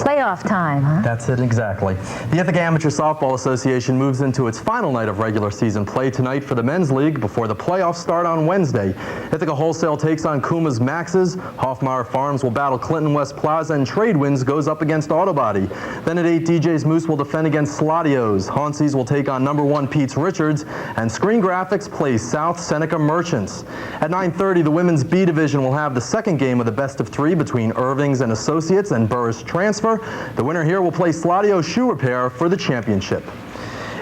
Playoff time, huh? That's it, exactly. The Ithaca Amateur Softball Association moves into its final night of regular season play tonight for the men's league before the playoffs start on Wednesday. Ithaca Wholesale takes on Kuma's Maxes. Hoffmeyer Farms will battle Clinton West Plaza, and Trade Winds goes up against Autobody. Then at 8, DJ's Moose will defend against Sladios. Hauncey's will take on #1 Pete's Richards, and Screen Graphics plays South Seneca Merchants. At 9:30, the women's B division will have the second game of the best of 3 between Irving's and Associates and Burris Transfer. The winner here will play Sladio Shoe Repair for the championship.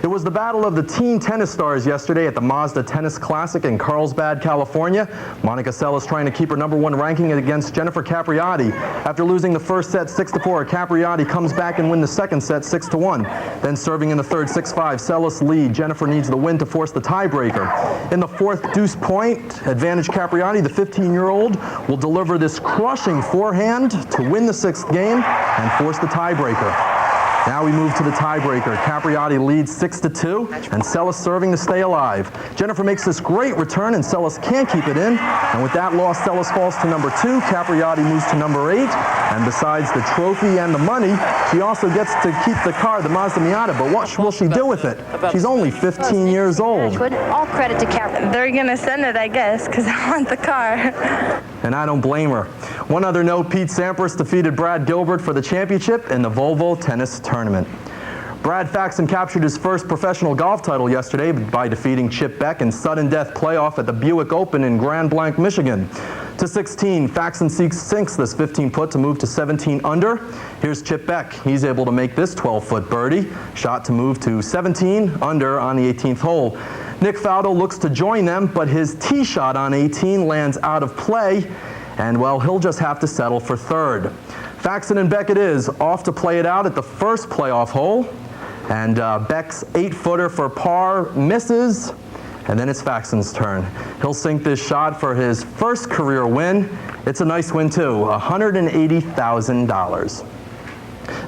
It was the battle of the teen tennis stars yesterday at the Mazda Tennis Classic in Carlsbad, California. Monica Seles trying to keep her #1 ranking against Jennifer Capriati. After losing the first set 6-4, Capriati comes back and wins the second set 6-1. Then serving in the third 6-5, Seles lead. Jennifer needs the win to force the tiebreaker. In the fourth deuce point, advantage Capriati, the 15-year-old, will deliver this crushing forehand to win the 6th game and force the tiebreaker. Now we move to the tiebreaker. Capriati leads 6-2, and Seles serving to stay alive. Jennifer makes this great return, and Seles can't keep it in. And with that loss, Seles falls to #2. Capriati moves to #8. And besides the trophy and the money, she also gets to keep the car, the Mazda Miata. But what will she do with it? She's only 15 years old. All credit to Capriati. They're going to send it, I guess, because I want the car. And I don't blame her. One other note, Pete Sampras defeated Brad Gilbert for the championship in the Volvo Tennis Tournament. Brad Faxon captured his first professional golf title yesterday by defeating Chip Beck in sudden death playoff at the Buick Open in Grand Blanc, Michigan. To 16, Faxon sinks this 15-putt to move to 17 under. Here's Chip Beck. He's able to make this 12-foot birdie, shot to move to 17 under on the 18th hole. Nick Faldo looks to join them, but his tee shot on 18 lands out of play, and well, he'll just have to settle for third. Faxon and Beck it is, off to play it out at the first playoff hole, and Beck's 8-footer for par misses, and then it's Faxon's turn. He'll sink this shot for his first career win. It's a nice win too, $180,000.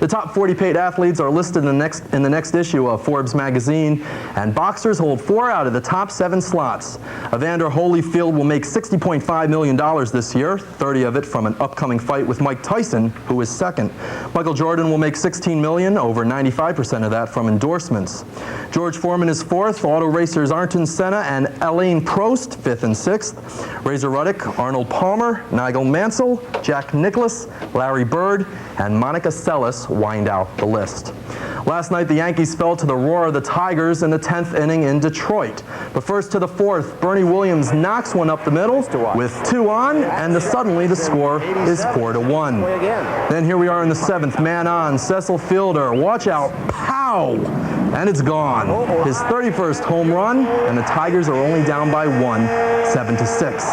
The top 40 paid athletes are listed in the next issue of Forbes magazine, and boxers hold 4 out of the top 7 slots. Evander Holyfield will make $60.5 million this year, 30 of it from an upcoming fight with Mike Tyson, who is second. Michael Jordan will make $16 million, over 95% of that from endorsements. George Foreman is 4th, auto racers Ayrton Senna and Alain Prost 5th and 6th. Razor Ruddock, Arnold Palmer, Nigel Mansell, Jack Nicklaus, Larry Bird, and Monica Seles wind out the list. Last night, the Yankees fell to the roar of the Tigers in the 10th inning in Detroit. But first to the 4th, Bernie Williams knocks one up the middle with 2 on, and suddenly the score is 4-1. Then here we are in the 7th, man on, Cecil Fielder, watch out, pow, and it's gone. His 31st home run, and the Tigers are only down by 1, 7-6.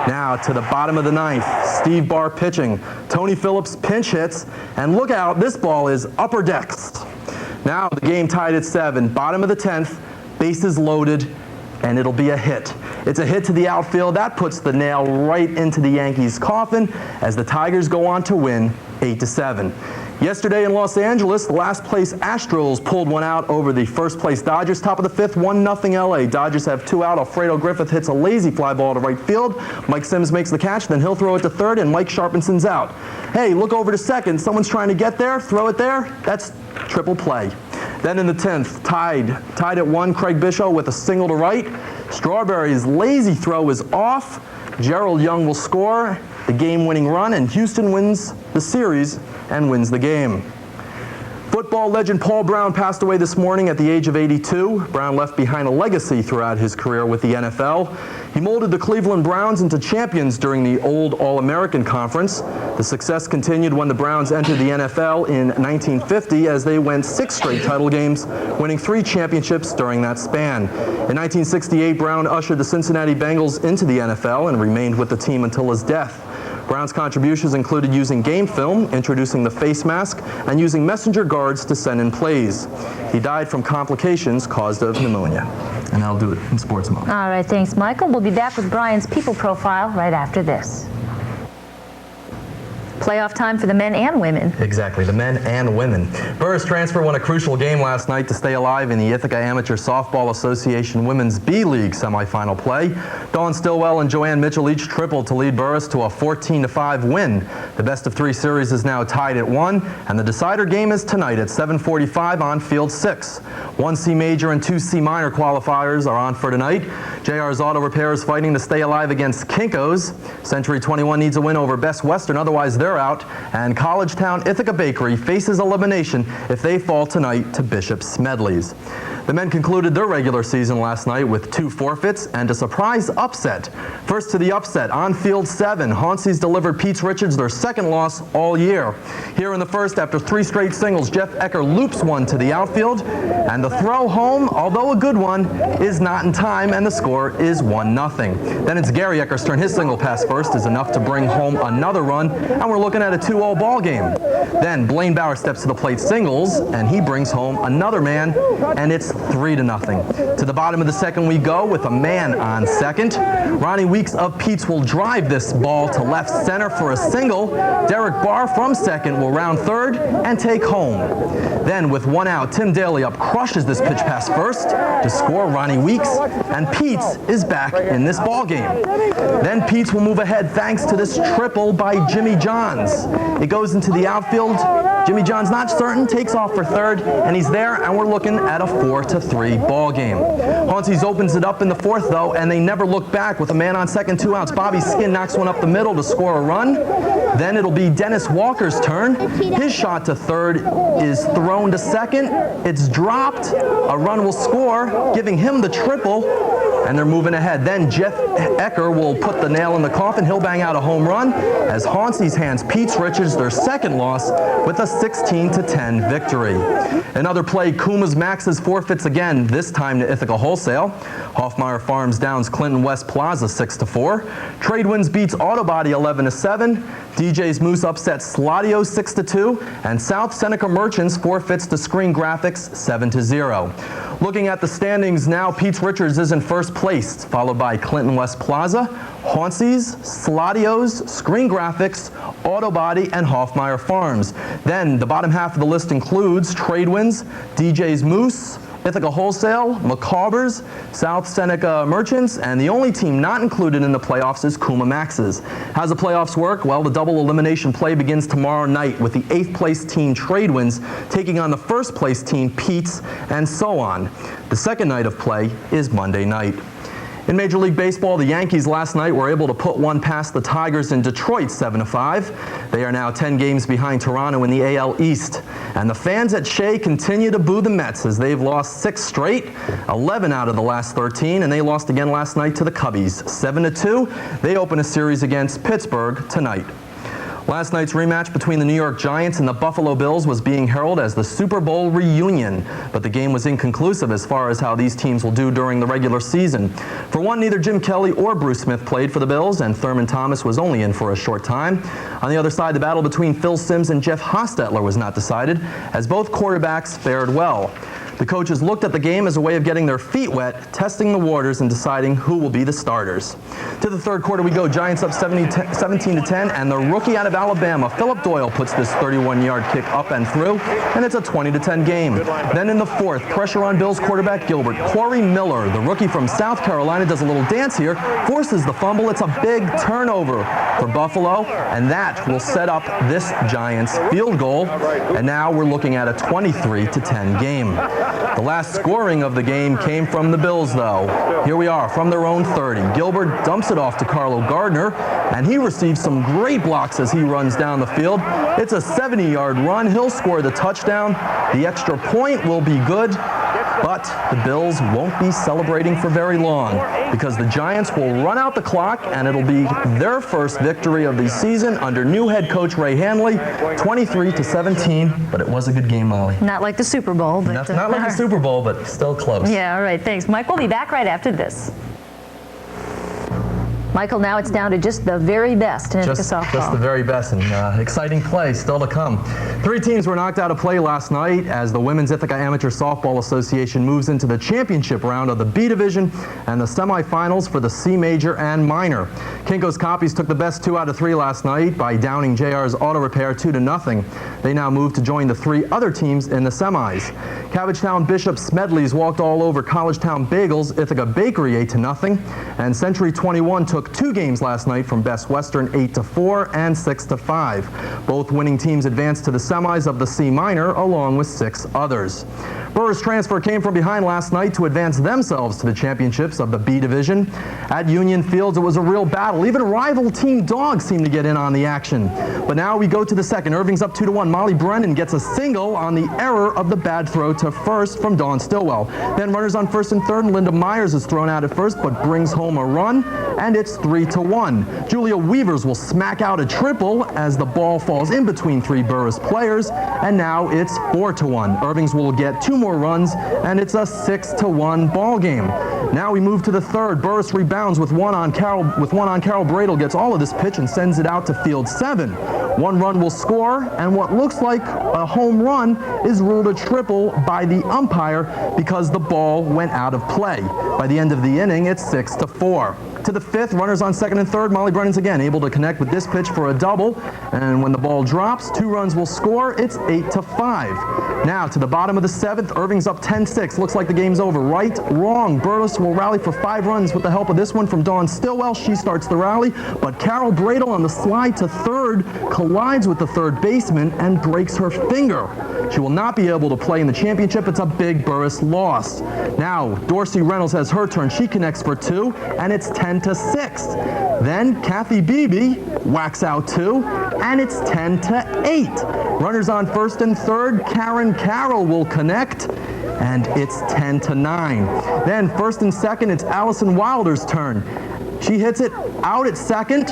Now to the bottom of the 9th, Steve Barr pitching. Tony Phillips pinch hits, and look out, this ball is upper decks. Now the game tied at 7, bottom of the 10th, bases loaded, and it'll be a hit. It's a hit to the outfield. That puts the nail right into the Yankees' coffin as the Tigers go on to win 8-7. Yesterday in Los Angeles, the last place Astros pulled one out over the first place Dodgers. Top of the 5th, 1-0 LA. Dodgers have 2 out. Alfredo Griffith hits a lazy fly ball to right field. Mike Sims makes the catch, then he'll throw it to third, and Mike Sharpenson's out. Hey, look over to second. Someone's trying to get there. Throw it there. That's triple play. Then in the 10th, tied at 1, Craig Bishop with a single to right. Strawberry's lazy throw is off. Gerald Young will score the game-winning run, and Houston wins the series and wins the game. Football legend Paul Brown passed away this morning at the age of 82. Brown left behind a legacy throughout his career with the NFL. He molded the Cleveland Browns into champions during the old All-American Conference. The success continued when the Browns entered the NFL in 1950 as they went 6 straight title games, winning 3 championships during that span. In 1968, Brown ushered the Cincinnati Bengals into the NFL and remained with the team until his death. Brown's contributions included using game film, introducing the face mask, and using messenger guards to send in plays. He died from complications caused of pneumonia. And I'll do it in sports mode. All right, thanks, Michael. We'll be back with Brian's People Profile right after this. Playoff time for the men and women. Exactly, the men and women. Burris Transfer won a crucial game last night to stay alive in the Ithaca Amateur Softball Association Women's B League semifinal play. Dawn Stillwell and Joanne Mitchell each tripled to lead Burris to a 14-5 win. The best of 3 series is now tied at 1, and the decider game is tonight at 7:45 on Field 6. 1C Major and 2C Minor qualifiers are on for tonight. JR's Auto Repair is fighting to stay alive against Kinko's. Century 21 needs a win over Best Western, otherwise they're out. And Collegetown Ithaca Bakery faces elimination if they fall tonight to Bishop Smedley's. The men concluded their regular season last night with 2 forfeits and a surprise upset. First to the upset, on Field 7, Hauncey's delivered Pete Richards their second loss all year. Here in the first, after 3 straight singles, Jeff Ecker loops one to the outfield, and the throw home, although a good one, is not in time, and the score is 1-0. Then it's Gary Ecker's turn. His single pass first is enough to bring home another run, and we're looking at a 2-0 ball game. Then Blaine Bauer steps to the plate singles, and he brings home another man, and it's 3-0. To the bottom of the second we go with a man on second. Ronnie Weeks of Pete's will drive this ball to left center for a single. Derek Barr from second will round third and take home. Then with 1 out, Tim Daly up crushes this pitch pass first to score Ronnie Weeks, and Pete's is back in this ball game. Then Pete's will move ahead thanks to this triple by Jimmy Johns. It goes into the outfield. Jimmy Johns not certain, takes off for third, and he's there, and we're looking at a 4-3 ball game. Hauncey's opens it up in the fourth, though, and they never look back with a man on second, 2 outs. Bobby Skin knocks one up the middle to score a run. Then it'll be Dennis Walker's turn. His shot to third is thrown to second. It's dropped. A run will score, giving him the triple, and they're moving ahead. Then Jeff Ecker will put the nail in the coffin. He'll bang out a home run as Hauncey's hands Pete Richards their second loss with a 16-10 victory. Another play, Kuma's Max's forfeits again, this time to Ithaca Wholesale. Hoffmeyer Farms downs Clinton West Plaza 6-4. Tradewinds beats Autobody 11-7. DJ's Moose upsets Sladio 6-2. And South Seneca Merchants forfeits to Screen Graphics 7-0. Looking at the standings now, Pete Richards is in first place, followed by Clinton West Plaza, Hauncey's, Sladio's, Screen Graphics, Autobody, and Hoffmeyer Farms. Then the bottom half of the list includes Tradewinds, DJ's Moose, Ithaca Wholesale, McCauber's, South Seneca Merchants, and the only team not included in the playoffs is Kuma Max's. How's the playoffs work? Well, the double elimination play begins tomorrow night with the 8th place team Tradewinds taking on the 1st place team Pete's, and so on. The second night of play is Monday night. In Major League Baseball, the Yankees last night were able to put one past the Tigers in Detroit 7-5. They are now 10 games behind Toronto in the AL East. And the fans at Shea continue to boo the Mets as they've lost 6 straight, 11 out of the last 13, and they lost again last night to the Cubbies 7-2. They open a series against Pittsburgh tonight. Last night's rematch between the New York Giants and the Buffalo Bills was being heralded as the Super Bowl reunion, but the game was inconclusive as far as how these teams will do during the regular season. For one, neither Jim Kelly or Bruce Smith played for the Bills, and Thurman Thomas was only in for a short time. On the other side, the battle between Phil Simms and Jeff Hostetler was not decided, as both quarterbacks fared well. The coaches looked at the game as a way of getting their feet wet, testing the waters, and deciding who will be the starters. To the third quarter we go. Giants up 17-10, and the rookie out of Alabama, Philip Doyle, puts this 31-yard kick up and through, and it's a 20-10 game. Then in the fourth, pressure on Bills quarterback Gilbert. Corey Miller, the rookie from South Carolina, does a little dance here, forces the fumble. It's a big turnover for Buffalo, and that will set up this Giants field goal. And now we're looking at a 23-10 game. The last scoring of the game came from the Bills, though. Here we are from their own 30. Gilbert dumps it off to Carlo Gardner, and he receives some great blocks as he runs down the field. It's a 70-yard run. He'll score the touchdown. The extra point will be good, but the Bills won't be celebrating for very long because the Giants will run out the clock, and it'll be their first victory of the season under new head coach Ray Hanley, 23-17, but it was a good game, Molly. Not like the Super Bowl. But not like the Super Bowl, but still close. Yeah, all right, thanks. Mike, we'll be back right after this. Michael, now it's down to just the very best in Ithaca softball. Just the very best, and exciting play still to come. 3 teams were knocked out of play last night as the Women's Ithaca Amateur Softball Association moves into the championship round of the B Division and the semifinals for the C Major and Minor. Kinko's Copies took the best 2 out of 3 last night by downing JR's Auto Repair 2-0. They now move to join the 3 other teams in the semis. Cabbagetown Bishop Smedleys walked all over Collegetown Bagels Ithaca Bakery 8-0, and Century 21 took 2 games last night from Best Western 8-4 and 6-5. Both winning teams advanced to the semis of the C Minor along with 6 others. Burris Transfer came from behind last night to advance themselves to the championships of the B Division. At Union Fields, it was a real battle. Even rival team Dogs seemed to get in on the action. But now we go to the second. Irving's up 2-1. Molly Brennan gets a single on the error of the bad throw to first from Dawn Stillwell. Then runners on first and third, and Linda Myers is thrown out at first but brings home a run, and it's 3-1. Julia Weavers will smack out a triple as the ball falls in between 3 Burris players, and now it's 4-1. Irving's will get 2 more runs, and it's a 6-1 ball game. Now we move to the third. Burris rebounds with one on Carol Bradle, gets all of this pitch and sends it out to field 7. 1 run will score, and what looks like a home run is ruled a triple by the umpire because the ball went out of play. By the end of the inning, it's 6-4. To the 5th, runners on second and third. Molly Brennan's again able to connect with this pitch for a double, and when the ball drops, 2 runs will score. It's 8-5. Now to the bottom of the 7th, Irving's up 10-6. Looks like the game's over. Right, wrong. Burris will rally for 5 runs with the help of this one from Dawn Stillwell. She starts the rally, but Carol Bradle on the slide to third collides with the third baseman and breaks her finger. She will not be able to play in the championship. It's a big Burris loss. Now Dorsey Reynolds has her turn. She connects for 2, and it's 10-6. Then Kathy Beebe whacks out 2, and it's 10-8. Runners on first and third. Karen Carroll will connect, and it's 10-9. Then first and second, it's Allison Wilder's turn. She hits it out at second,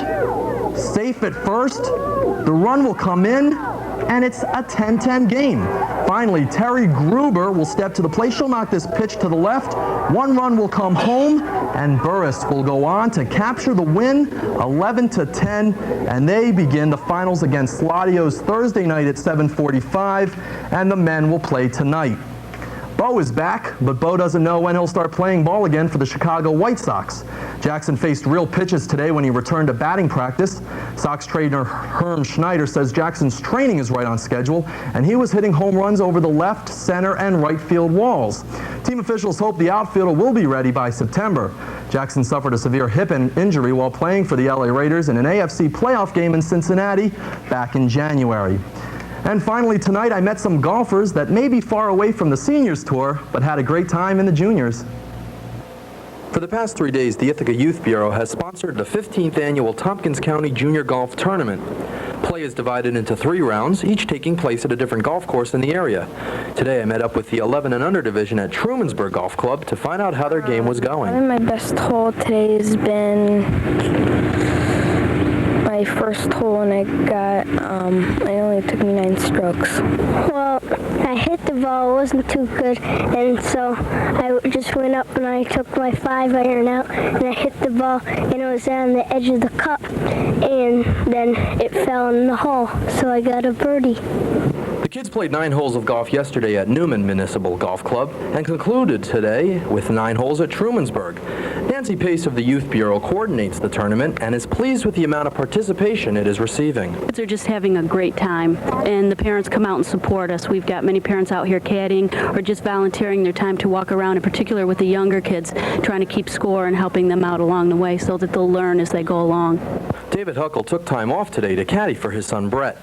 safe at first. The run will come in, and it's a 10-10 game. Finally, Terry Gruber will step to the plate. She'll knock this pitch to the left. 1 run will come home, and Burris will go on to capture the win, 11-10, and they begin the finals against Slotio's Thursday night at 7:45, and the men will play tonight. Bo is back, but Bo doesn't know when he'll start playing ball again for the Chicago White Sox. Jackson faced real pitches today when he returned to batting practice. Sox trainer Herm Schneider says Jackson's training is right on schedule, and he was hitting home runs over the left, center, and right field walls. Team officials hope the outfielder will be ready by September. Jackson suffered a severe hip injury while playing for the LA Raiders in an AFC playoff game in Cincinnati back in January. And finally tonight, I met some golfers that may be far away from the seniors tour, but had a great time in the juniors. For the past 3 days, the Ithaca Youth Bureau has sponsored the 15th annual Tompkins County Junior Golf Tournament. Play is divided into 3 rounds, each taking place at a different golf course in the area. Today, I met up with the 11 and under division at Trumansburg Golf Club to find out how their game was going. My best hole today has been my first hole, and it only took me 9 strokes. Well, I hit the ball, it wasn't too good, and so I just went up and I took my 5-iron out, and I hit the ball, and it was on the edge of the cup, and then it fell in the hole, so I got a birdie. The kids played 9 holes of golf yesterday at Newman Municipal Golf Club and concluded today with 9 holes at Trumansburg. Nancy Pace of the Youth Bureau coordinates the tournament and is pleased with the amount of participation it is receiving. Kids are just having a great time, and the parents come out and support us. We've got many parents out here caddying or just volunteering their time to walk around, in particular with the younger kids, trying to keep score and helping them out along the way so that they'll learn as they go along. David Huckle took time off today to caddy for his son Brett.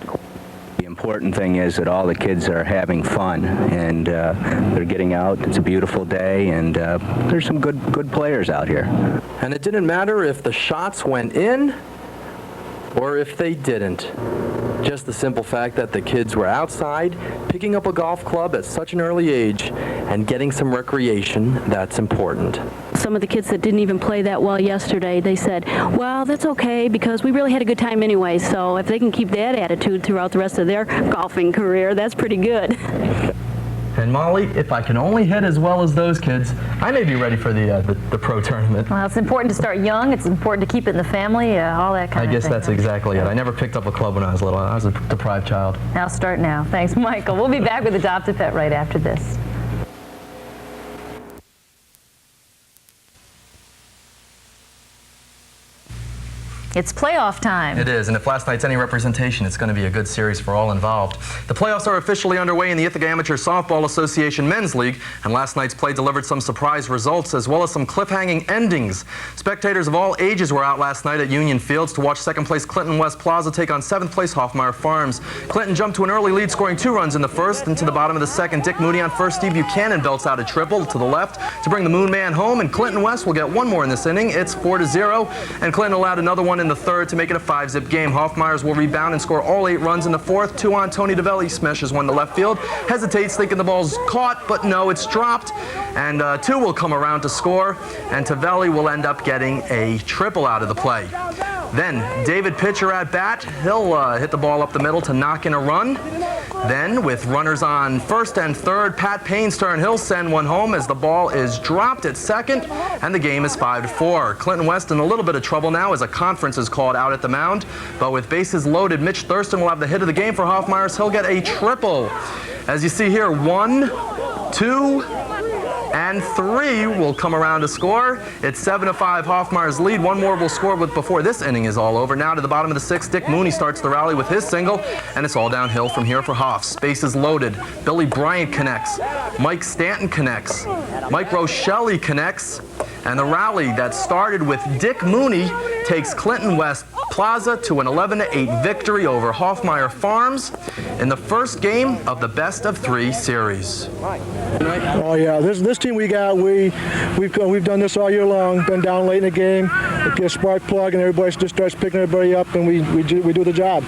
The important thing is that all the kids are having fun, and they're getting out. It's a beautiful day, and there's some good players out here. And it didn't matter if the shots went in or if they didn't. Just the simple fact that the kids were outside, picking up a golf club at such an early age, and getting some recreation, that's important. Some of the kids that didn't even play that well yesterday, they said, well, that's okay because we really had a good time anyway, so if they can keep that attitude throughout the rest of their golfing career, that's pretty good. And Molly, if I can only hit as well as those kids, I may be ready for the pro tournament. Well, it's important to start young. It's important to keep it in the family, all that kind of thing. I guess that's exactly it. I never picked up a club when I was little. I was a deprived child. Now start now. Thanks, Michael. We'll be back with Adopt a Pet right after this. It's playoff time. It is, and if last night's any representation, it's going to be a good series for all involved. The playoffs are officially underway in the Ithaca Amateur Softball Association Men's League, and last night's play delivered some surprise results as well as some cliffhanging endings. Spectators of all ages were out last night at Union Fields to watch second-place Clinton West Plaza take on seventh-place Hoffmeyer Farms. Clinton jumped to an early lead, scoring 2 runs in the first, and to the bottom of the second, Dick Mooney on first. Steve Buchanan belts out a triple to the left to bring the Moon Man home, and Clinton West will get one more in this inning. It's 4-0, and Clinton allowed another one in the third to make it a 5-zip game. Hoffmeyers will rebound and score all 8 runs in the fourth. 2 on Tony DeVelli, smashes one to left field, hesitates thinking the ball's caught, but no, it's dropped, and 2 will come around to score, and DeVelli will end up getting a triple out of the play. Then David Pitcher at bat. He'll hit the ball up the middle to knock in a run. Then, with runners on first and third, Pat Payne's turn. He'll send one home as the ball is dropped at second, and the game is 5-4. Clinton West in a little bit of trouble now as a conference is called out at the mound. But with bases loaded, Mitch Thurston will have the hit of the game for Hoffmeyers. He'll get a triple. As you see here, 1, 2, and 3 will come around to score. It's 7-5 Hoffmeyer's lead. One more will score before this inning is all over. Now to the bottom of the 6th, Dick Mooney starts the rally with his single, and it's all downhill from here for Hoffs. Bases loaded. Billy Bryant connects. Mike Stanton connects. Mike Rochelle connects. And the rally that started with Dick Mooney takes Clinton West Plaza to an 11-8 victory over Hoffmeyer Farms in the first game of the best-of-3 series. Oh yeah, this team we got, we've done this all year long. Been down late in the game, get a spark plug, and everybody just starts picking everybody up, and we do the job.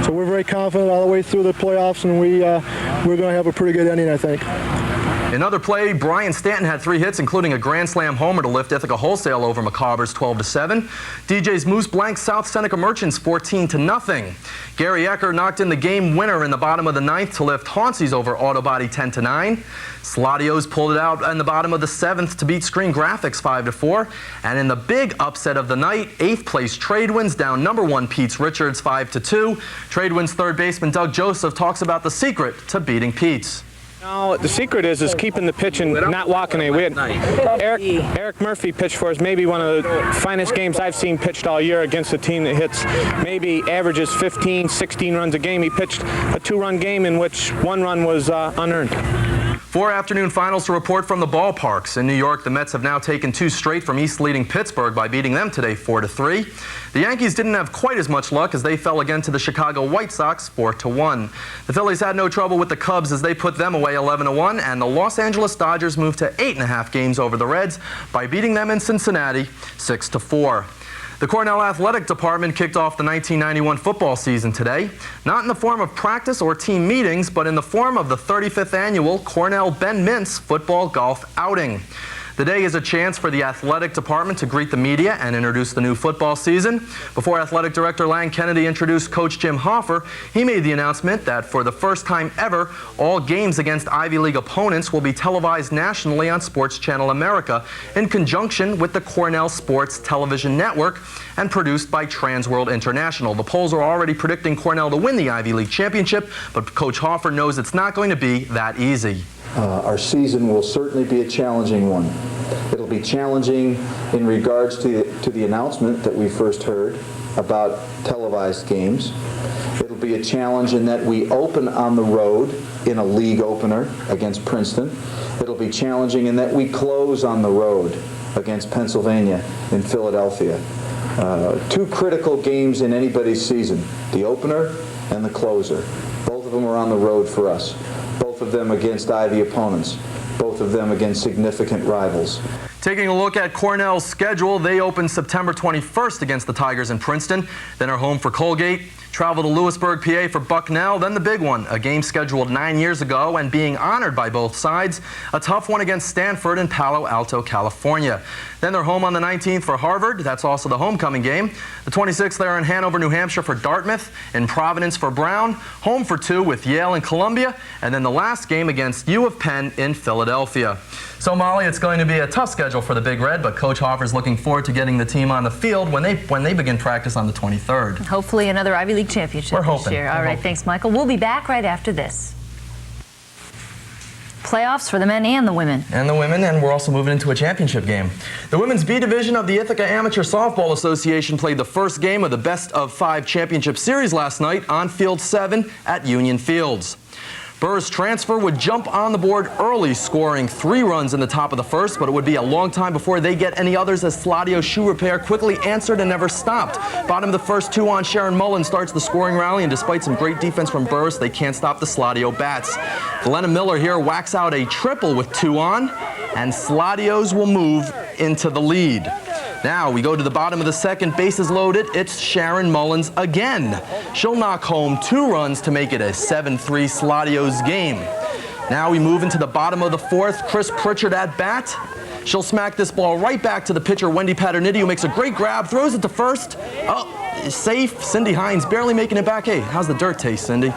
So we're very confident all the way through the playoffs, and we're going to have a pretty good ending, I think. In other play, Brian Stanton had 3 hits, including a grand slam homer to lift Ithaca Wholesale over Macabre 12-7. DJ's Moose blanks South Seneca Merchants 14-0. Gary Ecker knocked in the game winner in the bottom of the 9th to lift Hauncey's over Autobody 10-9. Sladios pulled it out in the bottom of the 7th to beat Screen Graphics 5-4. And in the big upset of the night, 8th place Tradewinds down number 1 Pete's Richards 5-2. Tradewinds third baseman Doug Joseph talks about the secret to beating Pete's. No, the secret is keeping the pitch and not walking away. We had Eric Murphy pitched for us, maybe one of the finest games I've seen pitched all year against a team that hits maybe averages 15, 16 runs a game. He pitched a 2-run game in which 1 run was unearned. 4 afternoon finals to report from the ballparks. In New York, the Mets have now taken 2 straight from East leading Pittsburgh by beating them today 4-3. The Yankees didn't have quite as much luck as they fell again to the Chicago White Sox 4-1. The Phillies had no trouble with the Cubs as they put them away 11-1, and the Los Angeles Dodgers moved to 8.5 games over the Reds by beating them in Cincinnati 6-4. The Cornell Athletic Department kicked off the 1991 football season today, not in the form of practice or team meetings, but in the form of the 35th annual Cornell Ben Mintz football golf outing. The day is a chance for the athletic department to greet the media and introduce the new football season. Before Athletic Director Lang Kennedy introduced Coach Jim Hoffer, he made the announcement that for the first time ever, all games against Ivy League opponents will be televised nationally on Sports Channel America in conjunction with the Cornell Sports Television Network and produced by Transworld International. The polls are already predicting Cornell to win the Ivy League championship, but Coach Hoffer knows it's not going to be that easy. Our season will certainly be a challenging one. It'll be challenging in regards to the announcement that we first heard about televised games. It'll be a challenge in that we open on the road in a league opener against Princeton. It'll be challenging in that we close on the road against Pennsylvania in Philadelphia. 2 critical games in anybody's season, the opener and the closer. Both of them are on the road for us. Both of them against Ivy opponents. Both of them against significant rivals. Taking a look at Cornell's schedule, they open September 21st against the Tigers in Princeton, then are home for Colgate, Travel to Lewisburg, PA for Bucknell, then the big one, a game scheduled 9 years ago and being honored by both sides, a tough one against Stanford in Palo Alto, California. Then they're home on the 19th for Harvard. That's also the homecoming game. The 26th, they're in Hanover, New Hampshire for Dartmouth, in Providence for Brown, home for 2 with Yale and Columbia, and then the last game against U of Penn in Philadelphia. So, Molly, it's going to be a tough schedule for the Big Red, but Coach Hoffer's looking forward to getting the team on the field when they begin practice on the 23rd. Hopefully another Ivy League championship We're hoping. this year. All right, thanks, Michael. We'll be back right after this. Playoffs for the men and the women. And we're also moving into a championship game. The women's B division of the Ithaca Amateur Softball Association played the first game of the Best of 5 Championship Series last night on Field 7 at Union Fields. Burr's transfer would jump on the board early, scoring 3 runs in the top of the first, but it would be a long time before they get any others as Sladio's shoe repair quickly answered and never stopped. Bottom of the first 2 on, Sharon Mullen starts the scoring rally, and despite some great defense from Burris, they can't stop the Sladio bats. Glenna Miller here whacks out a triple with 2 on, and Sladios will move into the lead. Now we go to the bottom of the second, bases loaded. It's Sharon Mullins again. She'll knock home 2 runs to make it a 7-3 Sladios game. Now we move into the bottom of the fourth. Chris Pritchard at bat. She'll smack this ball right back to the pitcher, Wendy Paterniti, who makes a great grab, throws it to first. Oh, safe. Cindy Hines barely making it back. Hey, how's the dirt taste, Cindy?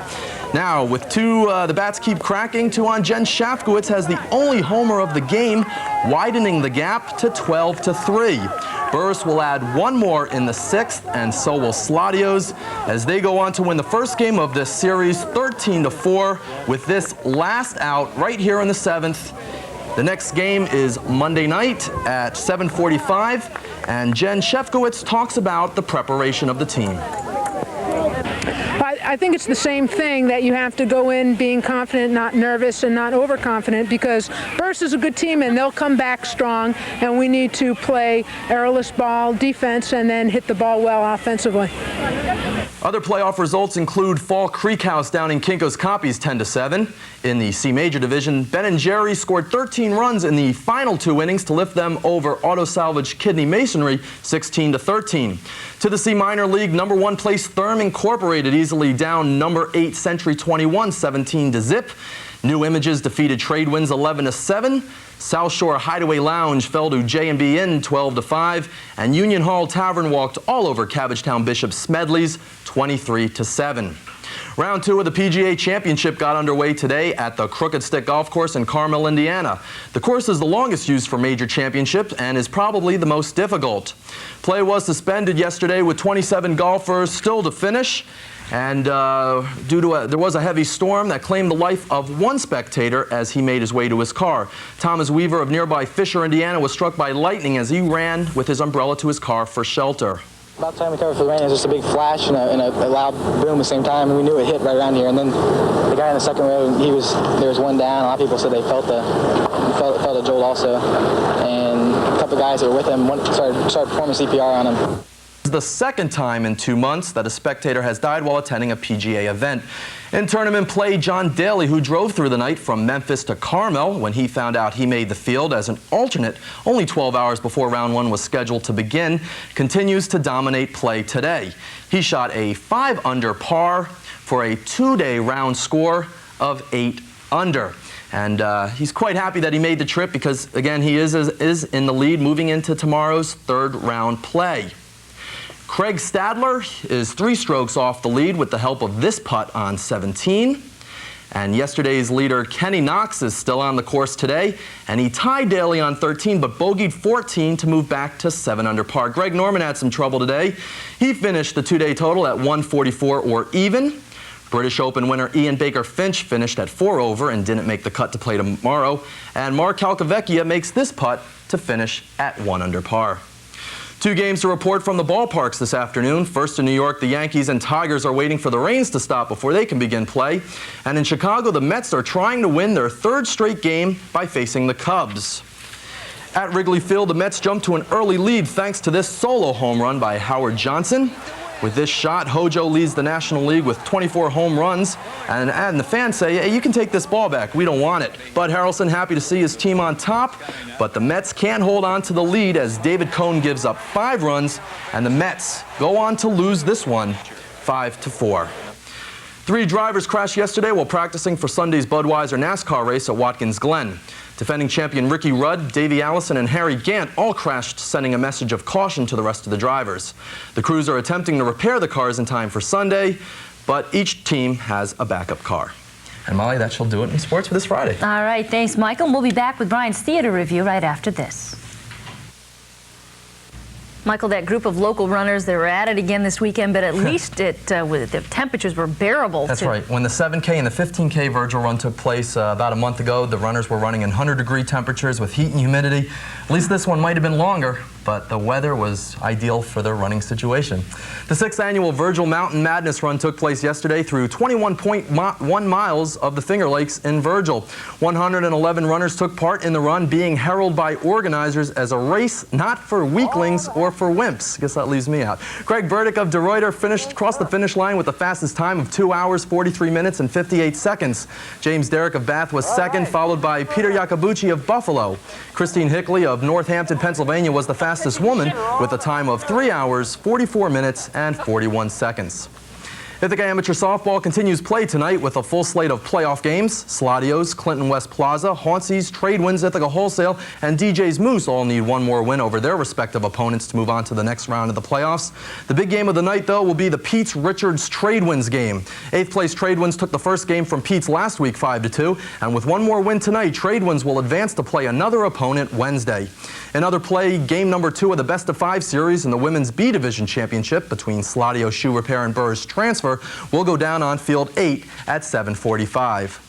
Now, with 2, the bats keep cracking. 2 on, Jen Shafkowitz has the only homer of the game, widening the gap to 12-3. Burris will add 1 more in the 6th, and so will Sladios, as they go on to win the first game of this series 13-4 with this last out right here in the 7th. The next game is Monday night at 7:45, and Jen Shefkowitz talks about the preparation of the team. I think it's the same thing, that you have to go in being confident, not nervous, and not overconfident, because Burris is a good team and they'll come back strong, and we need to play errorless ball defense and then hit the ball well offensively. Other playoff results include Fall Creek House down in Kinko's Copies 10-7. In the C Major Division, Ben & Jerry scored 13 runs in the final 2 innings to lift them over Auto Salvage Kidney Masonry 16-13. To the C Minor League, number 1 place Thurm Incorporated easily down number 8 Century 21 17-0. New Images defeated Trade Winds 11-7. South Shore Hideaway Lounge fell to J&B Inn 12-5, and Union Hall Tavern walked all over Cabbagetown Bishop Smedley's 23-7. Round 2 of the PGA Championship got underway today at the Crooked Stick Golf Course in Carmel, Indiana. The course is the longest used for major championships and is probably the most difficult. Play was suspended yesterday with 27 golfers still to finish. And there was a heavy storm that claimed the life of 1 spectator as he made his way to his car. Thomas Weaver of nearby Fisher, Indiana, was struck by lightning as he ran with his umbrella to his car for shelter. About the time we covered for the rain, it was just a big flash and a loud boom at the same time, and we knew it hit right around here. And then the guy in the second row, there was 1 down. A lot of people said they felt a jolt also, and a couple guys that were with him started performing CPR on him. The second time in 2 months that a spectator has died while attending a PGA event. In tournament play, John Daly, who drove through the night from Memphis to Carmel when he found out he made the field as an alternate only 12 hours before round 1 was scheduled to begin, continues to dominate play today. He shot a 5-under par for a 2-day round score of 8 under. And he's quite happy that he made the trip because, again, he is in the lead moving into tomorrow's 3rd round play. Craig Stadler is 3 strokes off the lead with the help of this putt on 17. And yesterday's leader, Kenny Knox, is still on the course today, and he tied Daly on 13, but bogeyed 14 to move back to 7 under par. Greg Norman had some trouble today. He finished the 2-day total at 144 or even. British Open winner Ian Baker Finch finished at 4 over and didn't make the cut to play tomorrow. And Mark Calcavecchia makes this putt to finish at 1 under par. 2 games to report from the ballparks this afternoon. First in New York, the Yankees and Tigers are waiting for the rains to stop before they can begin play. And in Chicago, the Mets are trying to win their 3rd straight game by facing the Cubs. At Wrigley Field, the Mets jumped to an early lead thanks to this solo home run by Howard Johnson. With this shot, Hojo leads the National League with 24 home runs, and the fans say, hey, you can take this ball back. We don't want it. Bud Harrelson happy to see his team on top, but the Mets can't hold on to the lead as David Cone gives up 5 runs, and the Mets go on to lose this one 5-4. 3 drivers crashed yesterday while practicing for Sunday's Budweiser NASCAR race at Watkins Glen. Defending champion Ricky Rudd, Davey Allison, and Harry Gant all crashed, sending a message of caution to the rest of the drivers. The crews are attempting to repair the cars in time for Sunday, but each team has a backup car. And Molly, that shall do it in sports for this Friday. All right, thanks, Michael. We'll be back with Brian's theater review right after this. Michael, that group of local runners, they were at it again this weekend, but at least the temperatures were bearable. That's right. When the 7K and the 15K Virgil run took place about a month ago, the runners were running in 100-degree temperatures with heat and humidity. At least this one might have been longer, but the weather was ideal for their running situation. The 6th annual Virgil Mountain Madness Run took place yesterday through 21.1 miles of the Finger Lakes in Virgil. 111 runners took part in the run, being heralded by organizers as a race not for weaklings or for wimps. I guess that leaves me out. Greg Burdick of De Ruyter crossed the finish line with the fastest time of 2 hours, 43 minutes, and 58 seconds. James Derrick of Bath was second, followed by Peter Iacobucci of Buffalo. Christine Hickley of Northampton, Pennsylvania was the fastest woman with a time of 3 hours, 44 minutes, and 41 seconds. Ithaca Amateur Softball continues play tonight with a full slate of playoff games. Sladios, Clinton West Plaza, Hauncy's, Tradewinds, Ithaca Wholesale, and DJ's Moose all need one more win over their respective opponents to move on to the next round of the playoffs. The big game of the night, though, will be the Pete's Richards Tradewinds game. 8th place Tradewinds took the first game from Pete's last week 5-2, and with one more win tonight, Tradewinds will advance to play another opponent Wednesday. In other play, game number 2 of the best-of-5 series in the Women's B Division Championship between Sladio Shoe Repair and Burrs Transfer will go down on field 8 at 7:45.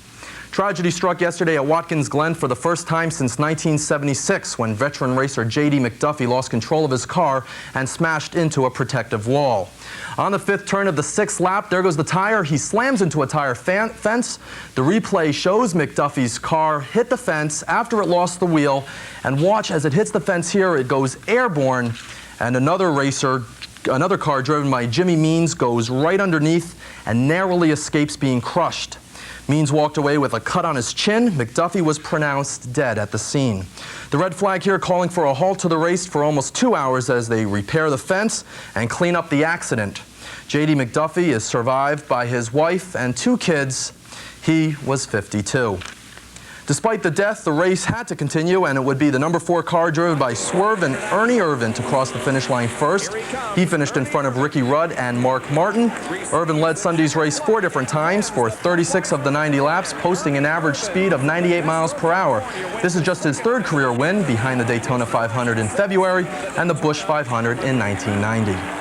Tragedy struck yesterday at Watkins Glen for the first time since 1976 when veteran racer J.D. McDuffie lost control of his car and smashed into a protective wall. On the 5th turn of the 6th lap, there goes the tire. He slams into a tire fence. The replay shows McDuffie's car hit the fence after it lost the wheel, and watch as it hits the fence here, it goes airborne, and another car driven by Jimmy Means goes right underneath and narrowly escapes being crushed. Means walked away with a cut on his chin. McDuffie was pronounced dead at the scene. The red flag here calling for a halt to the race for almost 2 hours as they repair the fence and clean up the accident. J.D. McDuffie is survived by his wife and 2 kids. He was 52. Despite the death, the race had to continue, and it would be the number 4 car driven by Swerve and Ernie Irvin to cross the finish line first. He finished in front of Ricky Rudd and Mark Martin. Irvin led Sunday's race 4 different times for 36 of the 90 laps, posting an average speed of 98 miles per hour. This is just his 3rd career win, behind the Daytona 500 in February and the Busch 500 in 1990.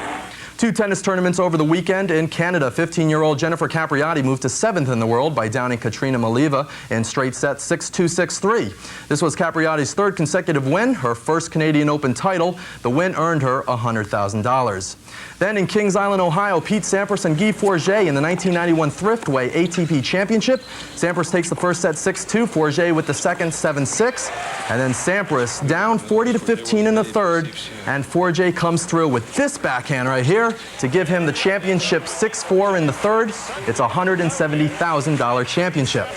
2 tennis tournaments over the weekend. In Canada, 15-year-old Jennifer Capriati moved to 7th in the world by downing Katrina Malieva in straight sets 6-2, 6-3. This was Capriati's 3rd consecutive win, her first Canadian Open title. The win earned her $100,000. Then in Kings Island, Ohio, Pete Sampras and Guy Forget in the 1991 Thriftway ATP Championship. Sampras takes the first set 6-2, Forget with the second 7-6, and then Sampras down 40-15 in the 3rd, and Forget comes through with this backhand right here to give him the championship 6-4 in the 3rd. It's a $170,000 championship.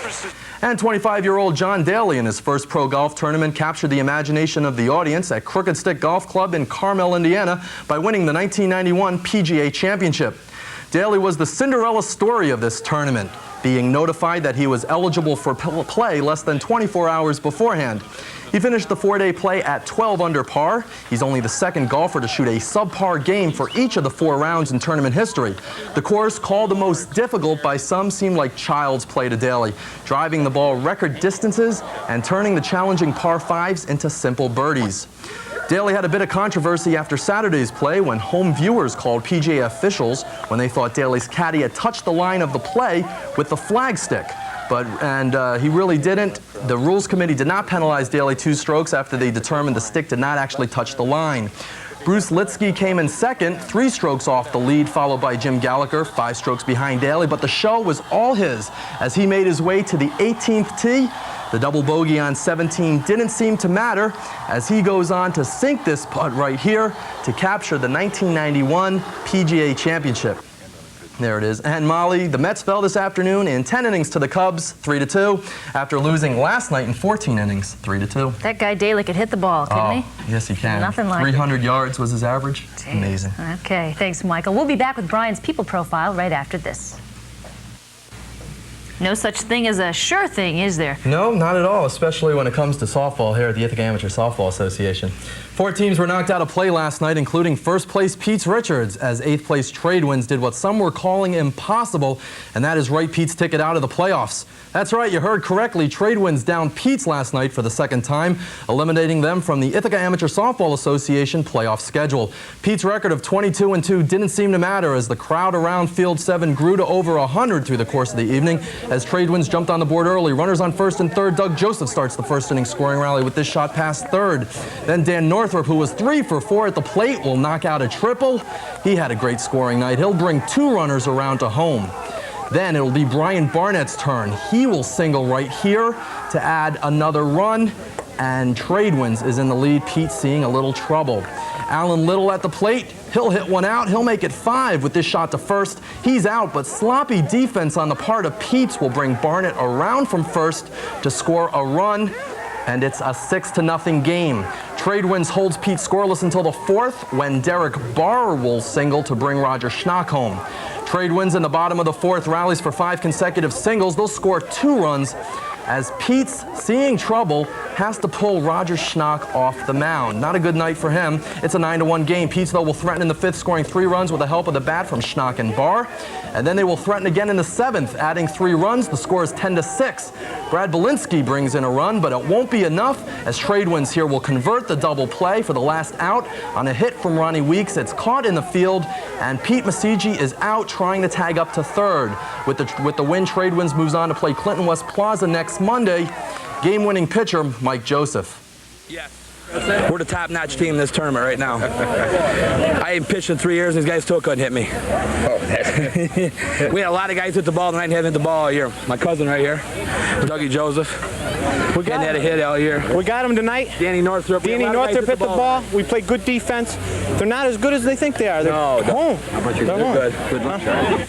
And 25-year-old John Daly in his first pro golf tournament captured the imagination of the audience at Crooked Stick Golf Club in Carmel, Indiana by winning the 1991 PGA Championship. Daly was the Cinderella story of this tournament, being notified that he was eligible for play less than 24 hours beforehand. He finished the 4-day play at 12 under par. He's only the 2nd golfer to shoot a subpar game for each of the 4 rounds in tournament history. The course, called the most difficult by some, seemed like child's play to Daly, driving the ball record distances and turning the challenging par 5s into simple birdies. Daly had a bit of controversy after Saturday's play when home viewers called PGA officials when they thought Daly's caddy had touched the line of the play with the flagstick. But he really didn't. The Rules Committee did not penalize Daly 2 strokes after they determined the stick did not actually touch the line. Bruce Litsky came in 2nd, 3 strokes off the lead, followed by Jim Gallagher, 5 strokes behind Daly, but the show was all his as he made his way to the 18th tee. The double bogey on 17 didn't seem to matter as he goes on to sink this putt right here to capture the 1991 PGA Championship. There it is. And Molly, the Mets fell this afternoon in 10 innings to the Cubs, 3-2, after losing last night in 14 innings, 3-2. That guy Daly could hit the ball, couldn't he? Yes, he can. Nothing like 300 yards was his average. Jeez. Amazing. Okay, thanks, Michael. We'll be back with Brian's People Profile right after this. No such thing as a sure thing, is there? No, not at all, especially when it comes to softball here at the Ithaca Amateur Softball Association. 4 teams were knocked out of play last night, including first place Pete's Richards, as 8th place Trade Winds did what some were calling impossible, and that is write Pete's ticket out of the playoffs. That's right, you heard correctly. Trade Winds downed Pete's last night for the second time, eliminating them from the Ithaca Amateur Softball Association playoff schedule. Pete's record of 22-2 didn't seem to matter as the crowd around Field 7 grew to over 100 through the course of the evening as Trade Winds jumped on the board early. Runners on first and third. Doug Joseph starts the first inning scoring rally with this shot past third. Then Dan Northrup, who was 3 for 4 at the plate, will knock out a triple. He had a great scoring night. He'll bring 2 runners around to home. Then it'll be Brian Barnett's turn. He will single right here to add another run, and Trade Winds is in the lead. Pete seeing a little trouble. Alan Little at the plate. He'll hit one out. He'll make it 5 with this shot to first. He's out, but sloppy defense on the part of Pete's will bring Barnett around from first to score a run, and it's a 6-0 game. Trade Winds holds Pete scoreless until the 4th when Derek Barr will single to bring Roger Schnock home. Trade Winds in the bottom of the 4th rallies for 5 consecutive singles. They'll score 2 runs as Pete's, seeing trouble, has to pull Roger Schnock off the mound. Not a good night for him. It's a 9-1 game. Pete's, though, will threaten in the 5th, scoring 3 runs with the help of the bat from Schnock and Barr. And then they will threaten again in the 7th, adding 3 runs. The score is 10-6. Brad Belinsky brings in a run, but it won't be enough as Trade Winds here will convert the double play for the last out on a hit from Ronnie Weeks. It's caught in the field, and Pete Masigi is out trying to tag up to third. With the win, Trade Winds moves on to play Clinton West Plaza next Monday. Game-winning pitcher Mike Joseph. Yes. We're the top-notch team in this tournament right now. I ain't pitched in 3 years, and these guys still couldn't hit me. We had a lot of guys hit the ball tonight and haven't hit the ball all year. My cousin right here, Dougie Joseph. We had a hit all year. We got him tonight. Danny Northrup. Danny Northrup hit the ball. We play good defense. They're not as good as they think they are. They're home. They're good. Good luck, Charlie.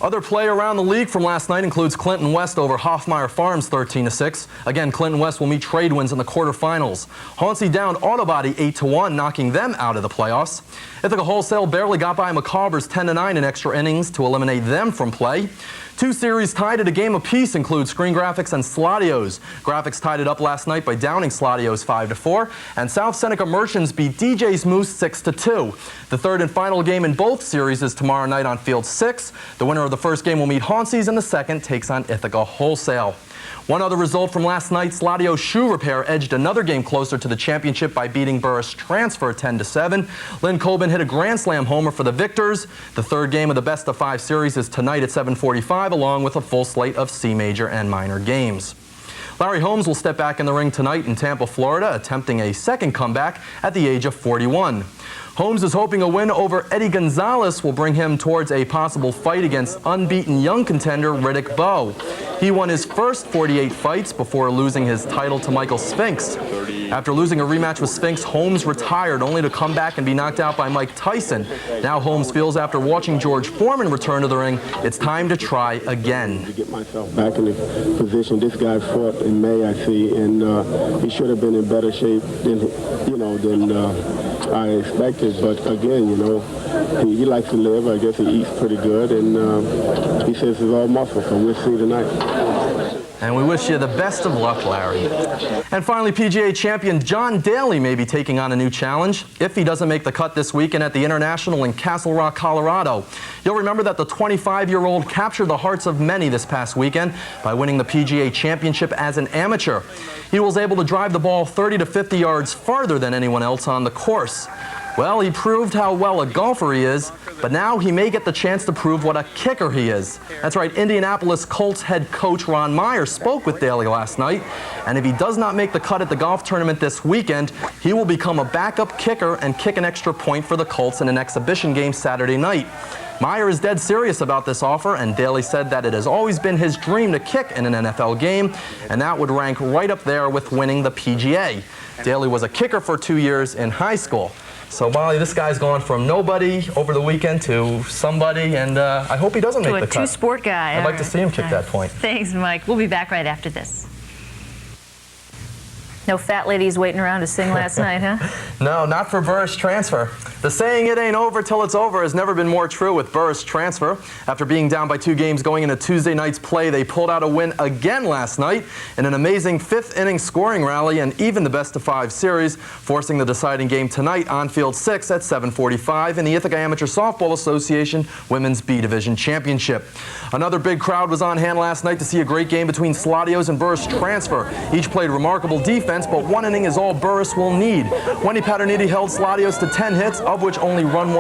Other play around the league from last night includes Clinton West over Hoffmeyer Farms 13-6. Again, Clinton West will meet Trade Winds in the quarterfinals. Hauncey downed Autobody 8-1, knocking them out of the playoffs. Ithaca Wholesale barely got by McCauber's 10-9 in extra innings to eliminate them from play. 2 series tied at a game apiece include Screen Graphics and Sladios. Graphics tied it up last night by downing Sladios 5-4, and South Seneca Merchants beat DJ's Moose 6-2. The 3rd and final game in both series is tomorrow night on Field 6. The winner of the first game will meet Hauncey's, and the second takes on Ithaca Wholesale. One other result from last night, Sladio Shoe Repair edged another game closer to the championship by beating Burris Transfer 10-7. Lynn Colbin hit a grand slam homer for the victors. The 3rd game of the best-of-5 series is tonight at 7:45, along with a full slate of C major and minor games. Larry Holmes will step back in the ring tonight in Tampa, Florida, attempting a second comeback at the age of 41. Holmes is hoping a win over Eddie Gonzalez will bring him towards a possible fight against unbeaten young contender Riddick Bowe. He won his first 48 fights before losing his title to Michael Spinks. After losing a rematch with Spinks, Holmes retired only to come back and be knocked out by Mike Tyson. Now Holmes feels after watching George Foreman return to the ring, it's time to try again. To get myself back in the position. This guy fought in May, I see, and he should have been in better shape than I expected. But again, he likes to live. I guess he eats pretty good, and he says it's all muscle, so we'll see tonight. And we wish you the best of luck, Larry. And finally, PGA champion John Daly may be taking on a new challenge if he doesn't make the cut this weekend at the International in Castle Rock, Colorado. You'll remember that the 25-year-old captured the hearts of many this past weekend by winning the PGA championship as an amateur. He was able to drive the ball 30 to 50 yards farther than anyone else on the course. Well, he proved how well a golfer he is, but now he may get the chance to prove what a kicker he is. That's right, Indianapolis Colts head coach Ron Meyer spoke with Daly last night, and if he does not make the cut at the golf tournament this weekend, he will become a backup kicker and kick an extra point for the Colts in an exhibition game Saturday night. Meyer is dead serious about this offer, and Daly said that it has always been his dream to kick in an NFL game, and that would rank right up there with winning the PGA. Daly was a kicker for 2 years in high school. So, Molly, this guy's gone from nobody over the weekend to somebody, and I hope he doesn't make the cut. To a two-sport guy. I'd like to see him kick that point. Thanks, Mike. We'll be back right after this. No fat ladies waiting around to sing last night, huh? No, not for Burris transfer. The saying "it ain't over till it's over" has never been more true with Burris transfer. After being down by 2 games going into Tuesday night's play, they pulled out a win again last night in an amazing 5th-inning scoring rally and even the best-of-5 series, forcing the deciding game tonight on Field 6 at 7:45 in the Ithaca Amateur Softball Association Women's B Division Championship. Another big crowd was on hand last night to see a great game between Sladios and Burris transfer. Each played remarkable defense, but 1 inning is all Burris will need. Wendy Paterniti held Sladios to 10 hits, of which only one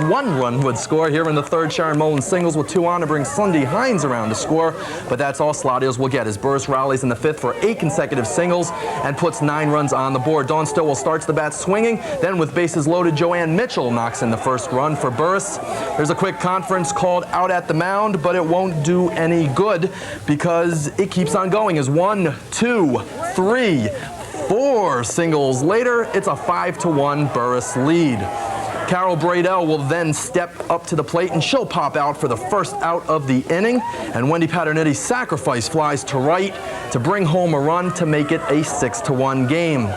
run would score. Here in the 3rd, Sharon Mullins singles with 2 on to bring Cindy Hines around to score, but that's all Sladios will get as Burris rallies in the 5th for 8 consecutive singles and puts 9 runs on the board. Dawn Stillwell starts the bat swinging, then with bases loaded, Joanne Mitchell knocks in the 1st run for Burris. There's a quick conference called out at the mound, but it won't do any good because it keeps on going as 1, 2, 3, 4 singles later, it's a 5-1 Burris lead. Carol Bradell will then step up to the plate, and she'll pop out for the 1st out of the inning. And Wendy Paterniti's sacrifice flies to right to bring home a run to make it a 6-1 game.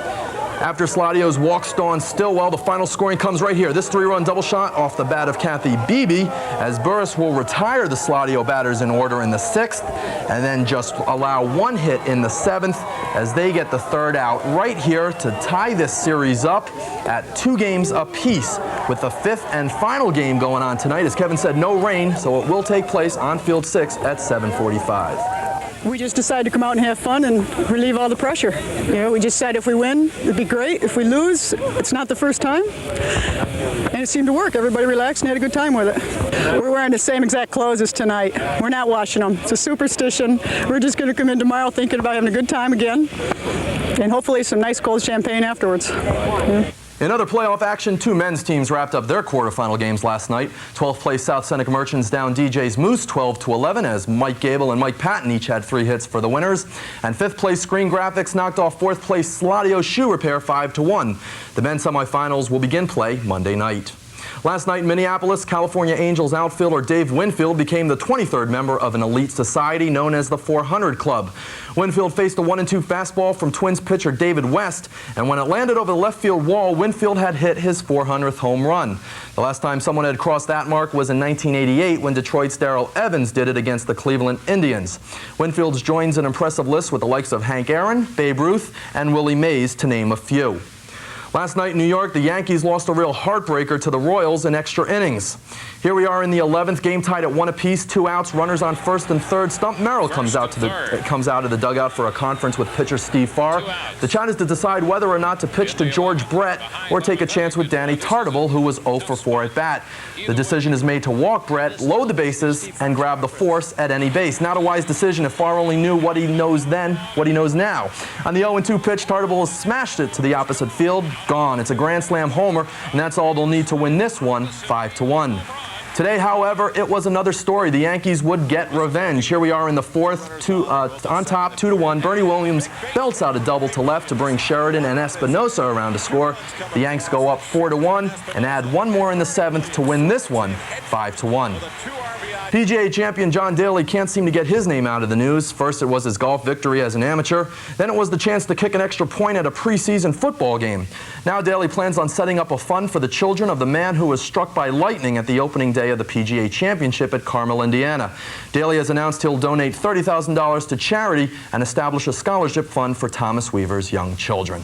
After Sladios walks Dawn Stillwell, the final scoring comes right here. This 3-run double shot off the bat of Kathy Beebe, as Burris will retire the Sladio batters in order in the 6th, and then just allow 1 hit in the 7th as they get the 3rd out right here to tie this series up at 2 games apiece, with the 5th and final game going on tonight. As Kevin said, no rain, so it will take place on Field 6 at 7:45. We just decided to come out and have fun and relieve all the pressure. You know, we just said if we win, it'd be great. If we lose, it's not the first time. And it seemed to work. Everybody relaxed and had a good time with it. We're wearing the same exact clothes as tonight. We're not washing them. It's a superstition. We're just going to come in tomorrow thinking about having a good time again. And hopefully some nice cold champagne afterwards. Yeah. In other playoff action, 2 men's teams wrapped up their quarterfinal games last night. 12th place South Seneca Merchants down DJ's Moose 12-11 as Mike Gable and Mike Patton each had 3 hits for the winners. And 5th place Screen Graphics knocked off 4th place Sladio Shoe Repair 5-1. The men's semifinals will begin play Monday night. Last night in Minneapolis, California Angels outfielder Dave Winfield became the 23rd member of an elite society known as the 400 Club. Winfield faced a 1-2 fastball from Twins pitcher David West, and when it landed over the left field wall, Winfield had hit his 400th home run. The last time someone had crossed that mark was in 1988 when Detroit's Darrell Evans did it against the Cleveland Indians. Winfield joins an impressive list with the likes of Hank Aaron, Babe Ruth, and Willie Mays, to name a few. Last night in New York, the Yankees lost a real heartbreaker to the Royals in extra innings. Here we are in the 11th, game tied at 1 apiece, 2 outs, runners on 1st and 3rd. Stump Merrill comes out of the dugout for a conference with pitcher Steve Farr. The chat is to decide whether or not to pitch to George Brett or take a chance with Danny Tartabull, who was 0 for 4 at bat. The decision is made to walk Brett, load the bases, and grab the force at any base. Not a wise decision if Farr only knew what he knows then, what he knows now. On the 0-2 pitch, Tartabull has smashed it to the opposite field. Gone. It's a grand slam homer, and that's all they'll need to win this one 5-1. Today, however, it was another story. The Yankees would get revenge. Here we are in the 4th, on top, 2-1. Bernie Williams belts out a double to left to bring Sheridan and Espinosa around to score. The Yanks go up 4-1 and add 1 more in the 7th to win this one 5-1. PGA champion John Daly can't seem to get his name out of the news. First it was his golf victory as an amateur. Then it was the chance to kick an extra point at a preseason football game. Now Daly plans on setting up a fund for the children of the man who was struck by lightning at the opening day of the PGA Championship at Carmel, Indiana. Daly has announced he'll donate $30,000 to charity and establish a scholarship fund for Thomas Weaver's young children.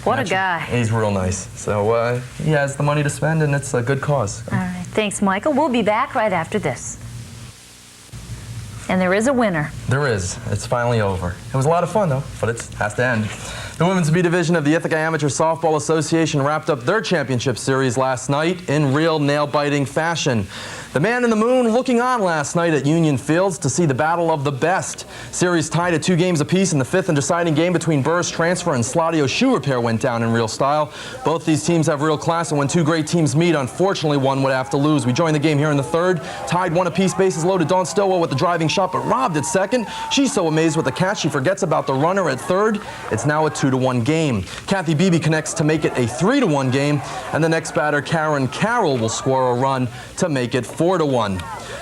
What a guy. He's real nice. So he has the money to spend, and it's a good cause. All right. Thanks, Michael. We'll be back right after this. And there is a winner. There is. It's finally over. It was a lot of fun, though, but it has to end. The Women's B Division of the Ithaca Amateur Softball Association wrapped up their championship series last night in real nail-biting fashion. The Man in the Moon looking on last night at Union Fields to see the battle of the best. Series tied at 2 games apiece, and the 5th and deciding game between Burris Transfer and Sladio Shoe Repair went down in real style. Both these teams have real class, and when 2 great teams meet, unfortunately one would have to lose. We joined the game here in the 3rd. Tied 1 apiece, bases loaded. Dawn Stillwell with the driving shot, but robbed at second. She's so amazed with the catch she forgets about the runner at 3rd. It's now a 2-1 game. Kathy Beebe connects to make it a 3-1 game, and the next batter, Karen Carroll, will score a run to make it 4-1.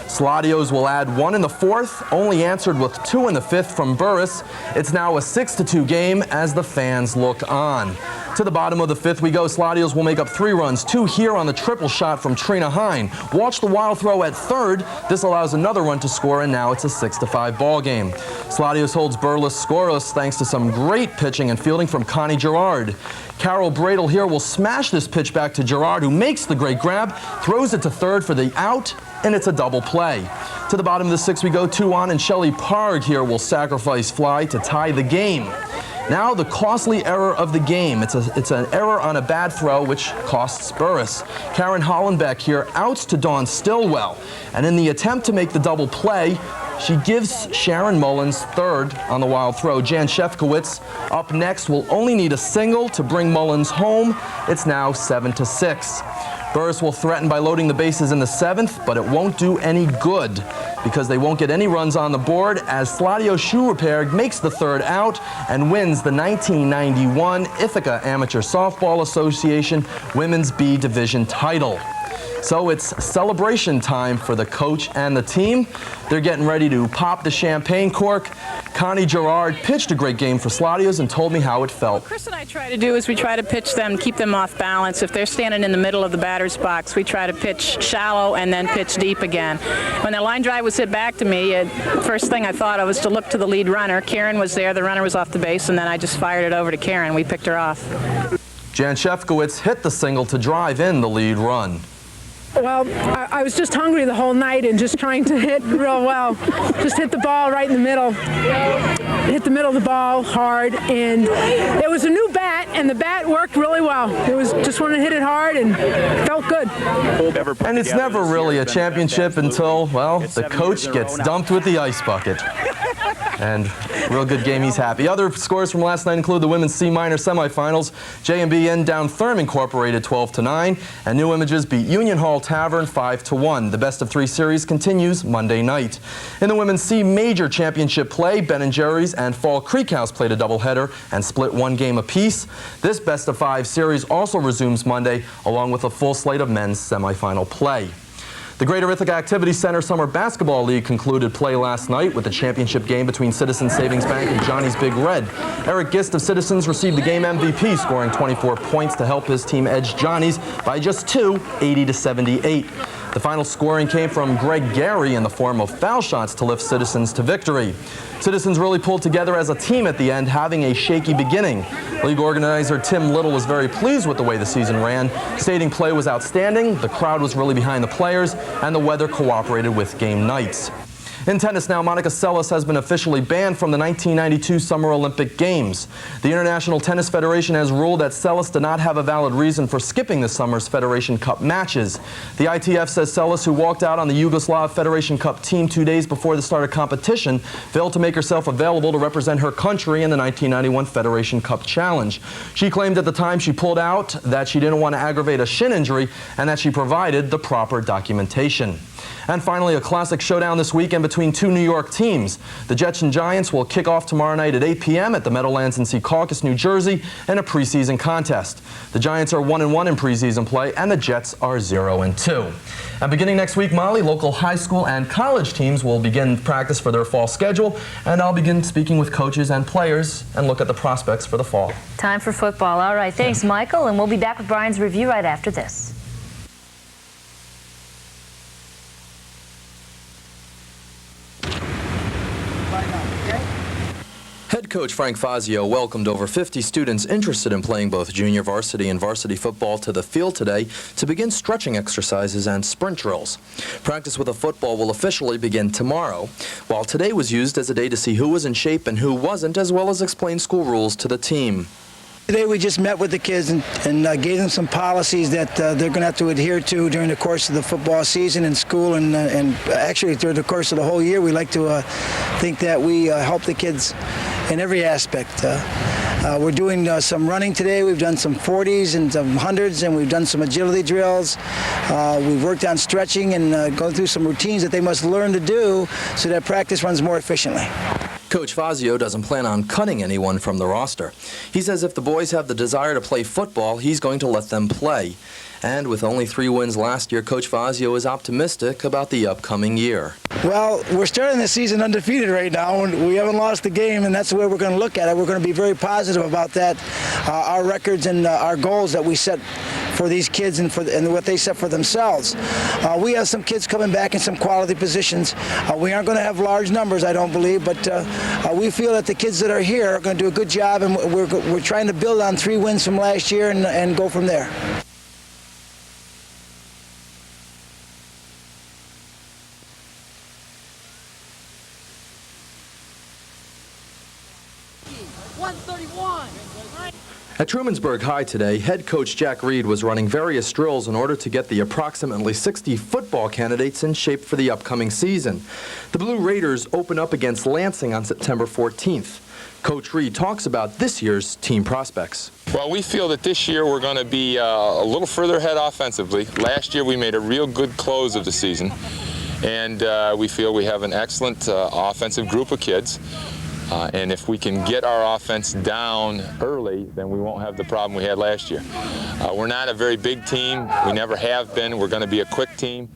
Sladios will add 1 in the 4th, only answered with 2 in the 5th from Burris. It's now a 6-2 game as the fans look on. To the bottom of the 5th we go. Sladios will make up 3 runs, 2 here on the triple shot from Trina Hine. Watch the wild throw at 3rd. This allows another run to score, and now it's a 6-5 ball game. Sladios holds Burles scoreless thanks to some great pitching and fielding from Connie Gerard. Carol Bradle here will smash this pitch back to Gerard, who makes the great grab, throws it to 3rd for the out, and it's a double play. To the bottom of the 6th we go. 2 on, and Shelley Parg here will sacrifice fly to tie the game. Now the costly error of the game. It's an error on a bad throw, which costs Burris. Karen Hollenbeck here outs to Dawn Stillwell, and in the attempt to make the double play, she gives Sharon Mullins 3rd on the wild throw. Jan Shefkowitz up next will only need a single to bring Mullins home. It's now 7-6. Burris will threaten by loading the bases in the 7th, but it won't do any good because they won't get any runs on the board as Sladio Shoe Repair makes the 3rd out and wins the 1991 Ithaca Amateur Softball Association Women's B Division title. So it's celebration time for the coach and the team. They're getting ready to pop the champagne cork. Connie Gerard pitched a great game for Sladios and told me how it felt. What Chris and I try to do is we try to pitch them, keep them off balance. If they're standing in the middle of the batter's box, we try to pitch shallow and then pitch deep again. When the line drive was hit back to me, first thing I thought of was to look to the lead runner. Karen was there, the runner was off the base, and then I just fired it over to Karen. We picked her off. Jan Shefkowitz hit the single to drive in the lead run. Well, I was just hungry the whole night and just trying to hit real well. Just hit the ball right in the middle. Hit the middle of the ball hard, and it was a new bat, and the bat worked really well. It was just wanted to hit it hard and felt good. And it's never really a championship until, well, the coach gets dumped with the ice bucket. And real good game, he's happy. Other scores from last night include the women's C minor semifinals. J&B down Thurm Incorporated 12-9, and New Images beat Union Hall Tavern 5-1. The best of 3 series continues Monday night. In the women's C major championship play, Ben & Jerry's and Fall Creek House played a doubleheader and split 1 game apiece. This best of 5 series also resumes Monday, along with a full slate of men's semifinal play. The Greater Ithaca Activity Center Summer Basketball League concluded play last night with the championship game between Citizens Savings Bank and Johnny's Big Red. Eric Gist of Citizens received the game MVP, scoring 24 points to help his team edge Johnny's by just 2, 80-78. The final scoring came from Greg Gary in the form of foul shots to lift Citizens to victory. Citizens really pulled together as a team at the end, having a shaky beginning. League organizer Tim Little was very pleased with the way the season ran, stating play was outstanding, the crowd was really behind the players, and the weather cooperated with game nights. In tennis now, Monica Seles has been officially banned from the 1992 Summer Olympic Games. The International Tennis Federation has ruled that Seles did not have a valid reason for skipping this summer's Federation Cup matches. The ITF says Seles, who walked out on the Yugoslav Federation Cup team 2 days before the start of competition, failed to make herself available to represent her country in the 1991 Federation Cup Challenge. She claimed at the time she pulled out that she didn't want to aggravate a shin injury and that she provided the proper documentation. And finally, a classic showdown this weekend between 2 New York teams. The Jets and Giants will kick off tomorrow night at 8 p.m. at the Meadowlands in Secaucus, New Jersey, in a preseason contest. The Giants are 1-1 in preseason play, and the Jets are 0-2. And beginning next week, Molly, local high school and college teams will begin practice for their fall schedule, and I'll begin speaking with coaches and players and look at the prospects for the fall. Time for football. All right, thanks, Michael, and we'll be back with Brian's review right after this. Head coach Frank Fazio welcomed over 50 students interested in playing both junior varsity and varsity football to the field today to begin stretching exercises and sprint drills. Practice with a football will officially begin tomorrow, while today was used as a day to see who was in shape and who wasn't, as well as explain school rules to the team. Today we just met with the kids and gave them some policies that they're going to have to adhere to during the course of the football season in school and actually during the course of the whole year. We like to think that we help the kids in every aspect. We're doing some running today. We've done some 40s and some 100s, and we've done some agility drills. We've worked on stretching and going through some routines that they must learn to do so that practice runs more efficiently. Coach Fazio doesn't plan on cutting anyone from the roster. He says if the boys have the desire to play football, he's going to let them play. And with only 3 wins last year, Coach Fazio is optimistic about the upcoming year. Well, we're starting the season undefeated right now, and we haven't lost a game, and that's the way we're going to look at it. We're going to be very positive about that, our records and our goals that we set for these kids and what they set for themselves. We have some kids coming back in some quality positions. We aren't going to have large numbers, I don't believe, but we feel that the kids that are here are going to do a good job, and we're trying to build on 3 wins from last year and go from there. At Trumansburg High today, head coach Jack Reed was running various drills in order to get the approximately 60 football candidates in shape for the upcoming season. The Blue Raiders open up against Lansing on September 14th. Coach Reed talks about this year's team prospects. Well, we feel that this year we're going to be a little further ahead offensively. Last year we made a real good close of the season, and we feel we have an excellent offensive group of kids. And if we can get our offense down early, then we won't have the problem we had last year. We're not a very big team. We never have been. We're going to be a quick team.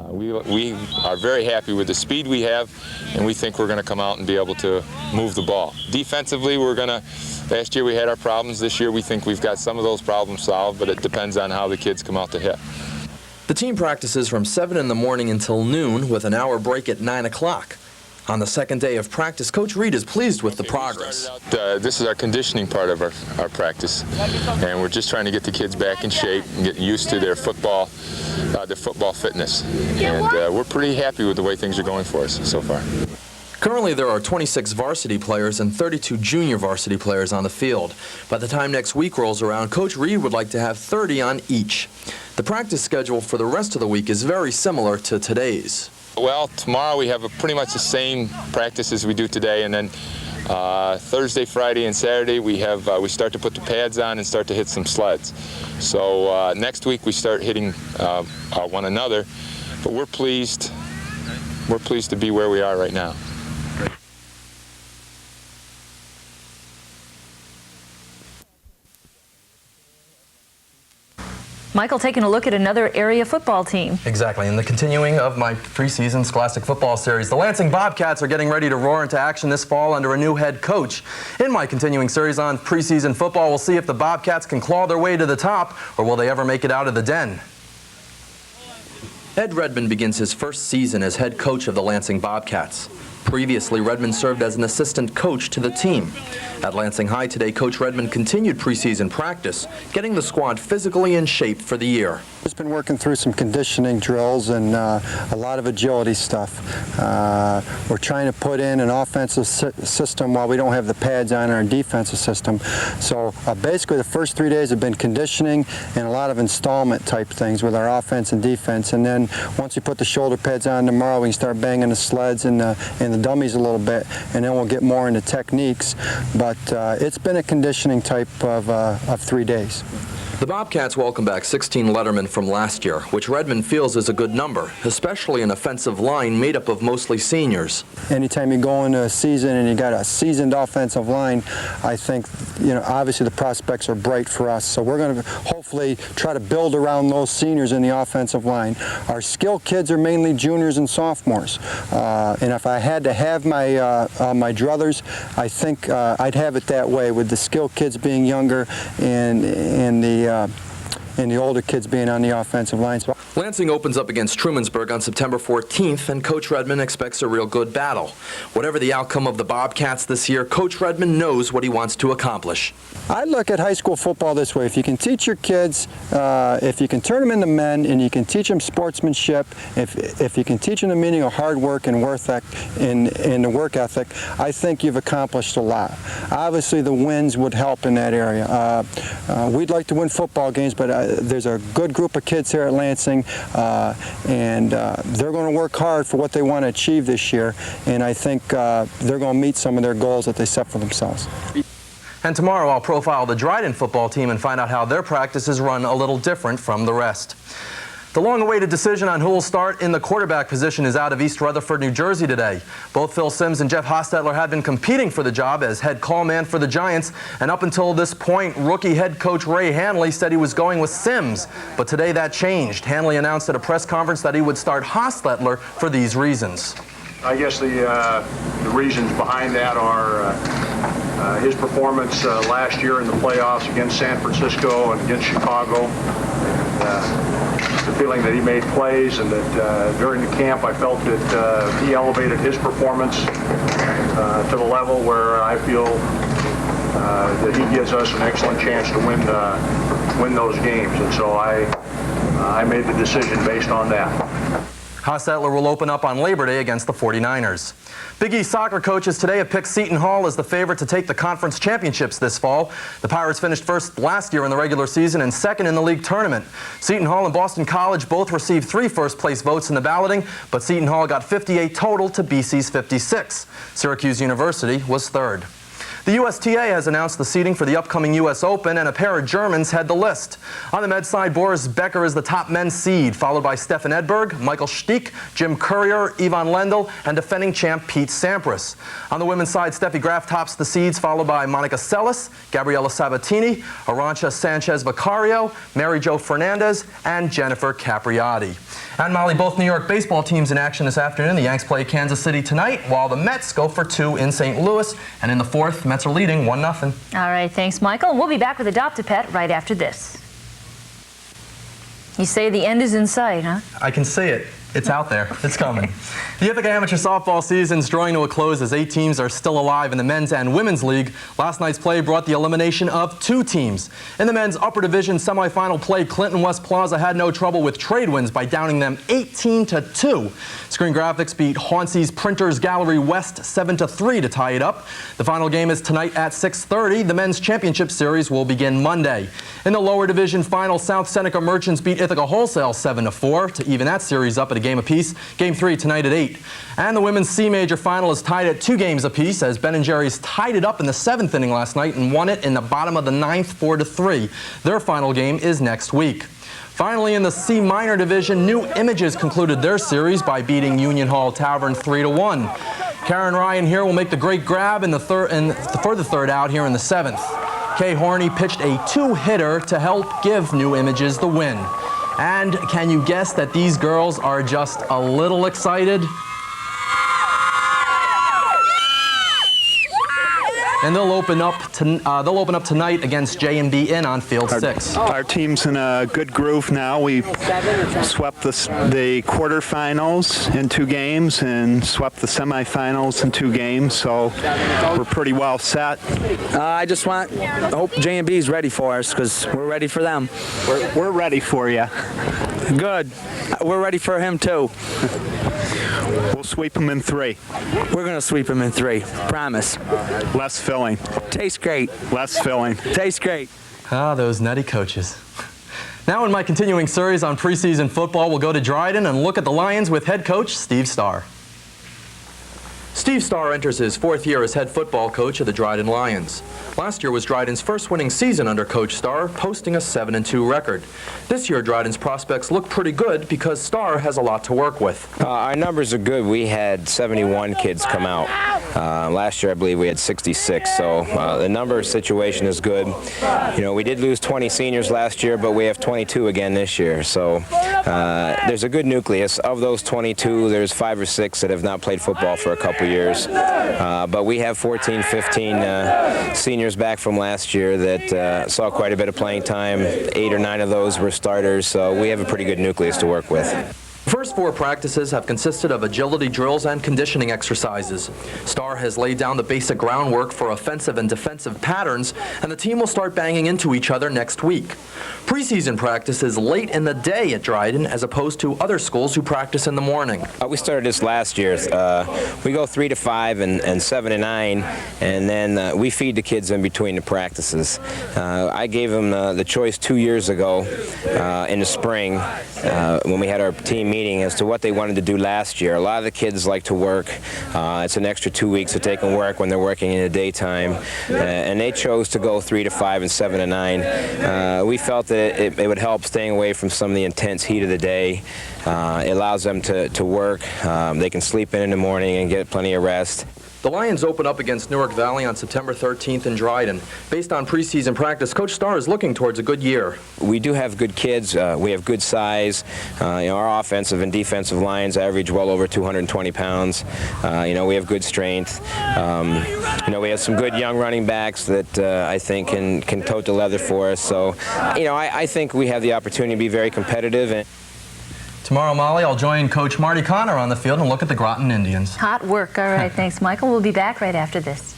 We are very happy with the speed we have, and we think we're going to come out and be able to move the ball. Defensively, last year we had our problems. This year we think we've got some of those problems solved, but it depends on how the kids come out to hit. The team practices from 7 in the morning until noon with an hour break at 9 o'clock. On the second day of practice, Coach Reed is pleased with the progress. This is our conditioning part of our practice, and we're just trying to get the kids back in shape and get used to their football fitness. And we're pretty happy with the way things are going for us so far. Currently, there are 26 varsity players and 32 junior varsity players on the field. By the time next week rolls around, Coach Reed would like to have 30 on each. The practice schedule for the rest of the week is very similar to today's. Well, tomorrow we have pretty much the same practice as we do today, and then Thursday, Friday, and Saturday we start to put the pads on and start to hit some sleds. So next week we start hitting one another, but we're pleased to be where we are right now. Michael, taking a look at another area football team. Exactly. In the continuing of my preseason Scholastic Football series, the Lansing Bobcats are getting ready to roar into action this fall under a new head coach. In my continuing series on preseason football, we'll see if the Bobcats can claw their way to the top, or will they ever make it out of the den. Ed Redmond begins his first season as head coach of the Lansing Bobcats. Previously, Redmond served as an assistant coach to the team. At Lansing High today, Coach Redmond continued preseason practice, getting the squad physically in shape for the year. Just been working through some conditioning drills and a lot of agility stuff. We're trying to put in an offensive system while we don't have the pads on our defensive system. So basically the first 3 days have been conditioning and a lot of installment type things with our offense and defense. And then once we put the shoulder pads on tomorrow, we can start banging the sleds and the dummies a little bit, and then we'll get more into techniques. But it's been a conditioning type of 3 days. The Bobcats welcome back 16 lettermen from last year, which Redmond feels is a good number, especially an offensive line made up of mostly seniors. Anytime you go into a season and you got a seasoned offensive line, I think, obviously the prospects are bright for us. So we're going to hopefully try to build around those seniors in the offensive line. Our skill kids are mainly juniors and sophomores. And if I had to have my druthers, I think I'd have it that way, with the skill kids being younger and and the older kids being on the offensive line. So Lansing opens up against Trumansburg on September 14th, and Coach Redmond expects a real good battle. Whatever the outcome of the Bobcats this year, Coach Redmond knows what he wants to accomplish. I look at high school football this way. If you can teach your kids, if you can turn them into men and you can teach them sportsmanship, if you can teach them the meaning of hard work and the work ethic, I think you've accomplished a lot. Obviously, the wins would help in that area. We'd like to win football games, but there's a good group of kids here at Lansing, and they're going to work hard for what they want to achieve this year, and I think they're going to meet some of their goals that they set for themselves. And tomorrow I'll profile the Dryden football team and find out how their practices run a little different from the rest. The long-awaited decision on who will start in the quarterback position is out of East Rutherford, New Jersey today. Both Phil Simms and Jeff Hostetler have been competing for the job as head call man for the Giants, and up until this point, rookie head coach Ray Hanley said he was going with Simms. But today that changed. Hanley announced at a press conference that he would start Hostetler for these reasons. I guess the reasons behind that are his performance last year in the playoffs against San Francisco and against Chicago. The feeling that he made plays, and that during the camp I felt that he elevated his performance to the level where I feel that he gives us an excellent chance to win those games. And so I made the decision based on that. Hostetler will open up on Labor Day against the 49ers. Big East soccer coaches today have picked Seton Hall as the favorite to take the conference championships this fall. The Pirates finished first last year in the regular season and second in the league tournament. Seton Hall and Boston College both received 3 first-place votes in the balloting, but Seton Hall got 58 total to BC's 56. Syracuse University was third. The USTA has announced the seeding for the upcoming U.S. Open, and a pair of Germans head the list. On the men's side, Boris Becker is the top men's seed, followed by Stefan Edberg, Michael Stiek, Jim Courier, Ivan Lendl, and defending champ Pete Sampras. On the women's side, Steffi Graf tops the seeds, followed by Monica Seles, Gabriela Sabatini, Arantxa Sanchez-Vicario, Mary Jo Fernandez, and Jennifer Capriati. And Molly, both New York baseball teams in action this afternoon. The Yanks play Kansas City tonight, while the Mets go for 2 in St. Louis. And in the fourth, Mets are leading 1-0. All right, thanks, Michael. We'll be back with Adopt a Pet right after this. You say the end is in sight, huh? I can see it. It's out there. It's coming. The Ithaca Amateur Softball season's drawing to a close as 8 teams are still alive in the men's and women's league. Last night's play brought the elimination of 2 teams. In the men's upper division semifinal play, Clinton West Plaza had no trouble with trade wins by downing them 18-2. Screen Graphics beat Hauncey's Printers Gallery West 7-3 to tie it up. The final game is tonight at 6:30. The men's championship series will begin Monday. In the lower division final, South Seneca Merchants beat Ithaca Wholesale 7-4 to even that series up at a game apiece. Game 3 tonight at 8. And the women's C Major final is tied at 2 games apiece as Ben & Jerry's tied it up in the 7th inning last night and won it in the bottom of the 9th 4-3. Their final game is next week. Finally, in the C minor division, New Images concluded their series by beating Union Hall Tavern 3-1. Karen Ryan here will make the great grab in the for the third out here in the 7th. Kay Horney pitched a 2-hitter to help give New Images the win. And can you guess that these girls are just a little excited? And they'll open up tonight against J&B Inn on Field 6. Our team's in a good groove now. We swept the quarterfinals in 2 games and swept the semifinals in 2 games, so we're pretty well set. I hope J&B is ready for us because we're ready for them. We're ready for you. Good. We're ready for him too. We'll sweep them in 3. We're going to sweep them in 3. Promise. Less filling. Tastes great. Less filling. Tastes great. Ah, those nutty coaches. Now in my continuing series on preseason football, we'll go to Dryden and look at the Lions with head coach Steve Starr. Steve Starr enters his 4th year as head football coach of the Dryden Lions. Last year was Dryden's first winning season under Coach Starr, posting a 7-2 record. This year, Dryden's prospects look pretty good because Starr has a lot to work with. Our numbers are good. We had 71 kids come out. Last year, I believe we had 66, so the number situation is good. You know, we did lose 20 seniors last year, but we have 22 again this year, so there's a good nucleus. Of those 22, there's 5 or 6 that have not played football for a couple years. But we have 14, 15 seniors back from last year that saw quite a bit of playing time. 8 or 9 of those were starters, so we have a pretty good nucleus to work with. The first 4 practices have consisted of agility drills and conditioning exercises. Star has laid down the basic groundwork for offensive and defensive patterns, and the team will start banging into each other next week. Preseason practice is late in the day at Dryden as opposed to other schools who practice in the morning. We started this last year. We go 3 to 5 and 7 to 9, and then we feed the kids in between the practices. I gave them the choice 2 years ago in the spring when we had our team meeting as to what they wanted to do last year. A lot of the kids like to work. It's an extra 2 weeks that they can work when they're working in the daytime, and they chose to go 3 to 5 and 7 to 9. We felt that it would help staying away from some of the intense heat of the day. It allows them to work. They can sleep in the morning and get plenty of rest. The Lions open up against Newark Valley on September 13th in Dryden. Based on preseason practice, Coach Starr is looking towards a good year. We do have good kids. We have good size. Our offensive and defensive lines average well over 220 pounds. We have good strength. We have some good young running backs that I think can tote the leather for us. So, I think we have the opportunity to be very competitive. Tomorrow, Molly, I'll join Coach Marty Connor on the field and look at the Groton Indians. Hot work. All right, thanks, Michael. We'll be back right after this.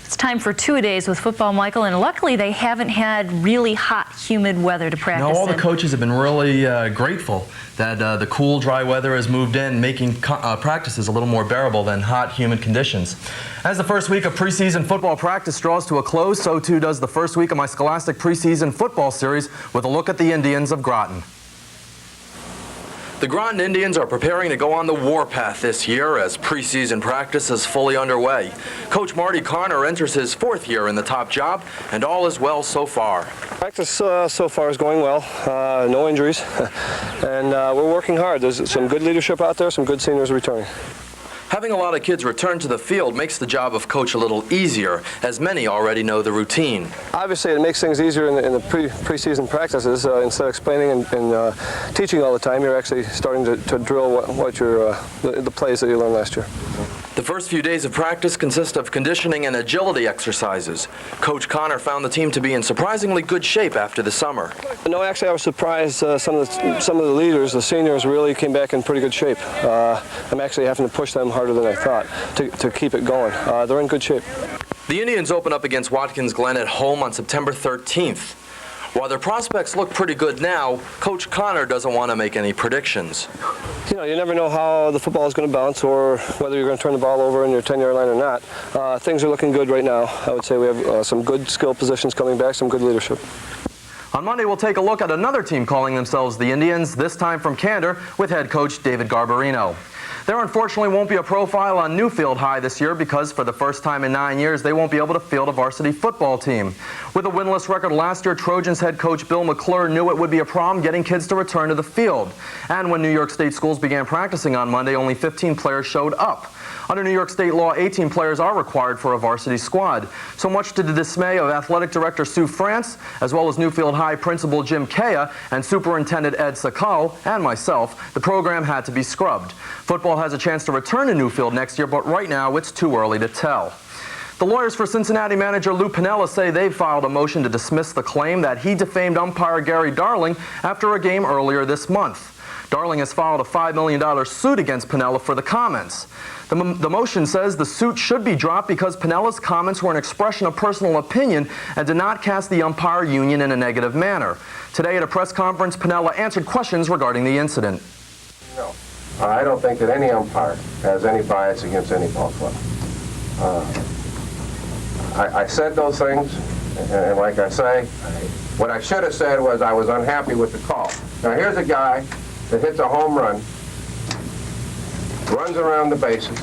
It's time for 2-a-days with football, Michael, and luckily they haven't had really hot, humid weather to practice in. No, all the coaches have been really grateful that the cool, dry weather has moved in, making practices a little more bearable than hot, humid conditions. As the first week of preseason football practice draws to a close, so too does the first week of my Scholastic preseason football series with a look at the Indians of Groton. The Groton Indians are preparing to go on the warpath this year as preseason practice is fully underway. Coach Marty Connor enters his 4th year in the top job, and all is well so far. Practice so far is going well. No injuries, and we're working hard. There's some good leadership out there, some good seniors returning. Having a lot of kids return to the field makes the job of coach a little easier, as many already know the routine. Obviously, it makes things easier in the preseason practices. Instead of explaining and teaching all the time, you're actually starting to drill the plays that you learned last year. The first few days of practice consist of conditioning and agility exercises. Coach Connor found the team to be in surprisingly good shape after the summer. No, actually, I was surprised. Some of the leaders, the seniors, really came back in pretty good shape. I'm actually having to push them harder than I thought to keep it going. They're in good shape. The Indians open up against Watkins Glen at home on September 13th. While their prospects look pretty good now, Coach Connor doesn't want to make any predictions. You never know how the football is going to bounce or whether you're going to turn the ball over in your 10-yard line or not. Things are looking good right now. I would say we have some good skill positions coming back, some good leadership. On Monday, we'll take a look at another team calling themselves the Indians, this time from Candor, with head coach David Garbarino. There unfortunately won't be a profile on Newfield High this year because for the first time in 9 years, they won't be able to field a varsity football team. With a winless record last year, Trojans head coach Bill McClure knew it would be a problem getting kids to return to the field. And when New York State schools began practicing on Monday, only 15 players showed up. Under New York State law, 18 players are required for a varsity squad. So much to the dismay of Athletic Director Sue France, as well as Newfield High Principal Jim Kea and Superintendent Ed Sakal, and myself, the program had to be scrubbed. Football has a chance to return to Newfield next year, but right now it's too early to tell. The lawyers for Cincinnati manager Lou Piniella say they've filed a motion to dismiss the claim that he defamed umpire Gary Darling after a game earlier this month. Darling has filed a $5 million suit against Piniella for the comments. The motion says the suit should be dropped because Pinella's comments were an expression of personal opinion and did not cast the umpire union in a negative manner. Today at a press conference, Piniella answered questions regarding the incident. No, I don't think that any umpire has any bias against any ball club. I said those things, and like I say, what I should have said was I was unhappy with the call. Now here's a guy that hits a home run, runs around the bases.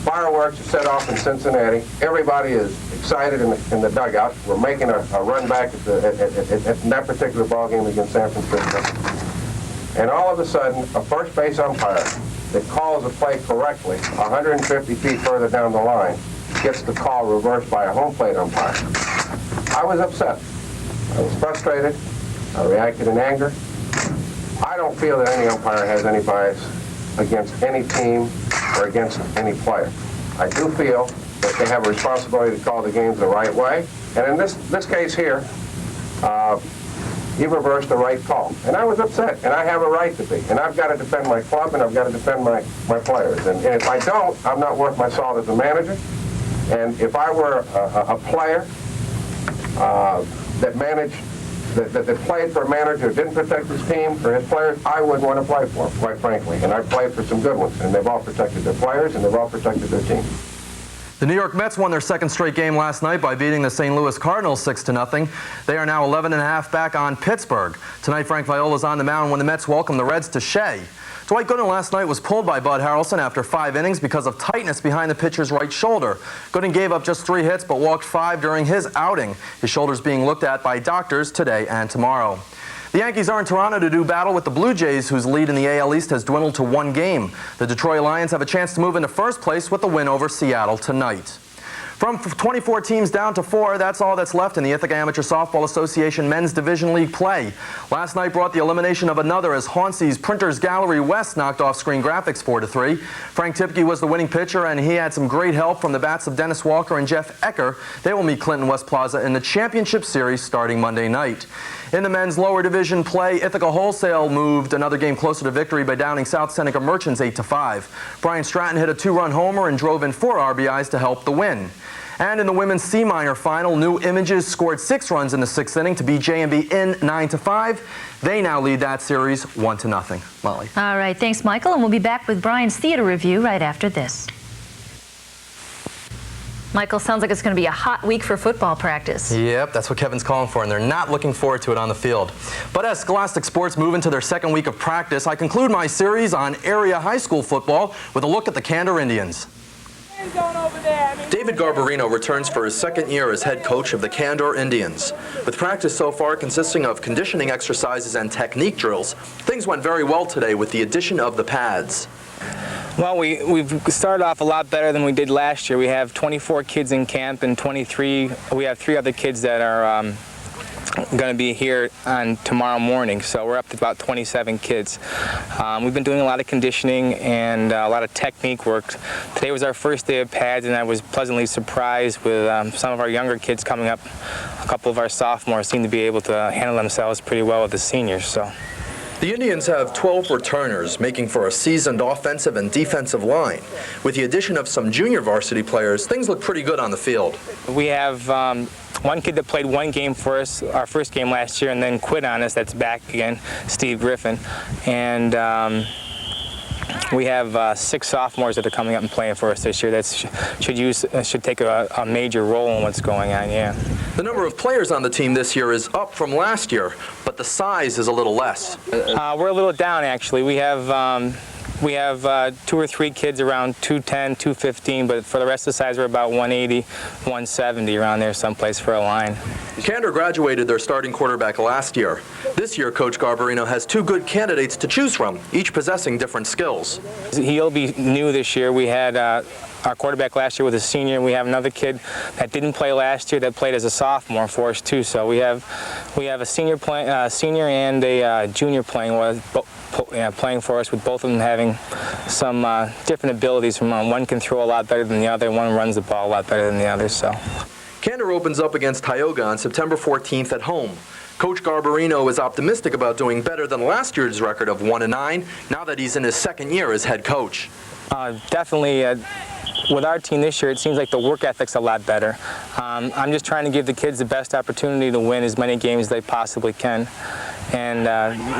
Fireworks are set off in Cincinnati. Everybody is excited in the dugout. We're making a run back at that particular ball game against San Francisco. And all of a sudden, a first base umpire that calls a play correctly 150 feet further down the line gets the call reversed by a home plate umpire. I was upset. I was frustrated. I reacted in anger. I don't feel that any umpire has any bias against any team or against any player. I do feel that they have a responsibility to call the games the right way. And in this case here, he reversed the right call. And I was upset, and I have a right to be. And I've got to defend my club, and I've got to defend my players. And if I don't, I'm not worth my salt as a manager. And if I were a player that played for a manager who didn't protect his team or his players, I wouldn't want to play for him, quite frankly. And I've played for some good ones, and they've all protected their players, and they've all protected their team. The New York Mets won their second straight game last night by beating the St. Louis Cardinals 6-0. They are now 11.5 back on Pittsburgh. Tonight, Frank Viola's on the mound when the Mets welcome the Reds to Shea. Dwight Gooden last night was pulled by Bud Harrelson after 5 innings because of tightness behind the pitcher's right shoulder. Gooden gave up just 3 hits but walked 5 during his outing. His shoulder's being looked at by doctors today and tomorrow. The Yankees are in Toronto to do battle with the Blue Jays, whose lead in the AL East has dwindled to 1 game. The Detroit Lions have a chance to move into first place with the win over Seattle tonight. From 24 teams down to 4, that's all that's left in the Ithaca Amateur Softball Association Men's Division League play. Last night brought the elimination of another as Hauncey's Printers Gallery West knocked off Screen Graphics 4-3. Frank Tipke was the winning pitcher, and he had some great help from the bats of Dennis Walker and Jeff Ecker. They will meet Clinton West Plaza in the championship series starting Monday night. In the men's lower division play, Ithaca Wholesale moved another game closer to victory by downing South Seneca Merchants 8-5. Brian Stratton hit a 2-run homer and drove in 4 RBIs to help the win. And in the women's C minor final, New Images scored 6 runs in the 6th inning to beat JMB in 9-5. They now lead that series 1-0. Molly. All right, thanks, Michael, and we'll be back with Brian's theater review right after this. Michael, sounds like it's going to be a hot week for football practice. Yep, that's what Kevin's calling for, and they're not looking forward to it on the field. But as Scholastic Sports move into their second week of practice, I conclude my series on area high school football with a look at the Candor Indians. David Garbarino returns for his second year as head coach of the Candor Indians. With practice so far consisting of conditioning exercises and technique drills, things went very well today with the addition of the pads. Well, we've started off a lot better than we did last year. We have 24 kids in camp and we have 3 other kids that are going to be here on tomorrow morning, so we're up to about 27 kids. We've been doing a lot of conditioning and a lot of technique work. Today was our first day of pads, and I was pleasantly surprised with some of our younger kids coming up. A couple of our sophomores seem to be able to handle themselves pretty well with the seniors. So. The Indians have 12 returners, making for a seasoned offensive and defensive line. With the addition of some junior varsity players, things look pretty good on the field. We have one kid that played 1 game for us, our first game last year, and then quit on us. That's back again, Steve Griffin. And we have 6 sophomores that are coming up and playing for us this year that should take a major role in what's going on, yeah. The number of players on the team this year is up from last year, but the size is a little less. We're a little down, actually. We have 2 or 3 kids around 210, 215, but for the rest of the size, we're about 180, 170 around there someplace for a line. Candor graduated their starting quarterback last year. This year, Coach Garbarino has 2 good candidates to choose from, each possessing different skills. He'll be new this year. We had our quarterback last year was a senior, and we have another kid that didn't play last year that played as a sophomore for us too. So we have a senior and a junior playing for us, with both of them having some different abilities. One can throw a lot better than the other, one runs the ball a lot better than the other. So. Candor opens up against Tioga on September 14th at home. Coach Garbarino is optimistic about doing better than last year's record of 1-9, now that he's in his second year as head coach. Definitely. With our team this year, it seems like the work ethic's a lot better. I'm just trying to give the kids the best opportunity to win as many games as they possibly can. And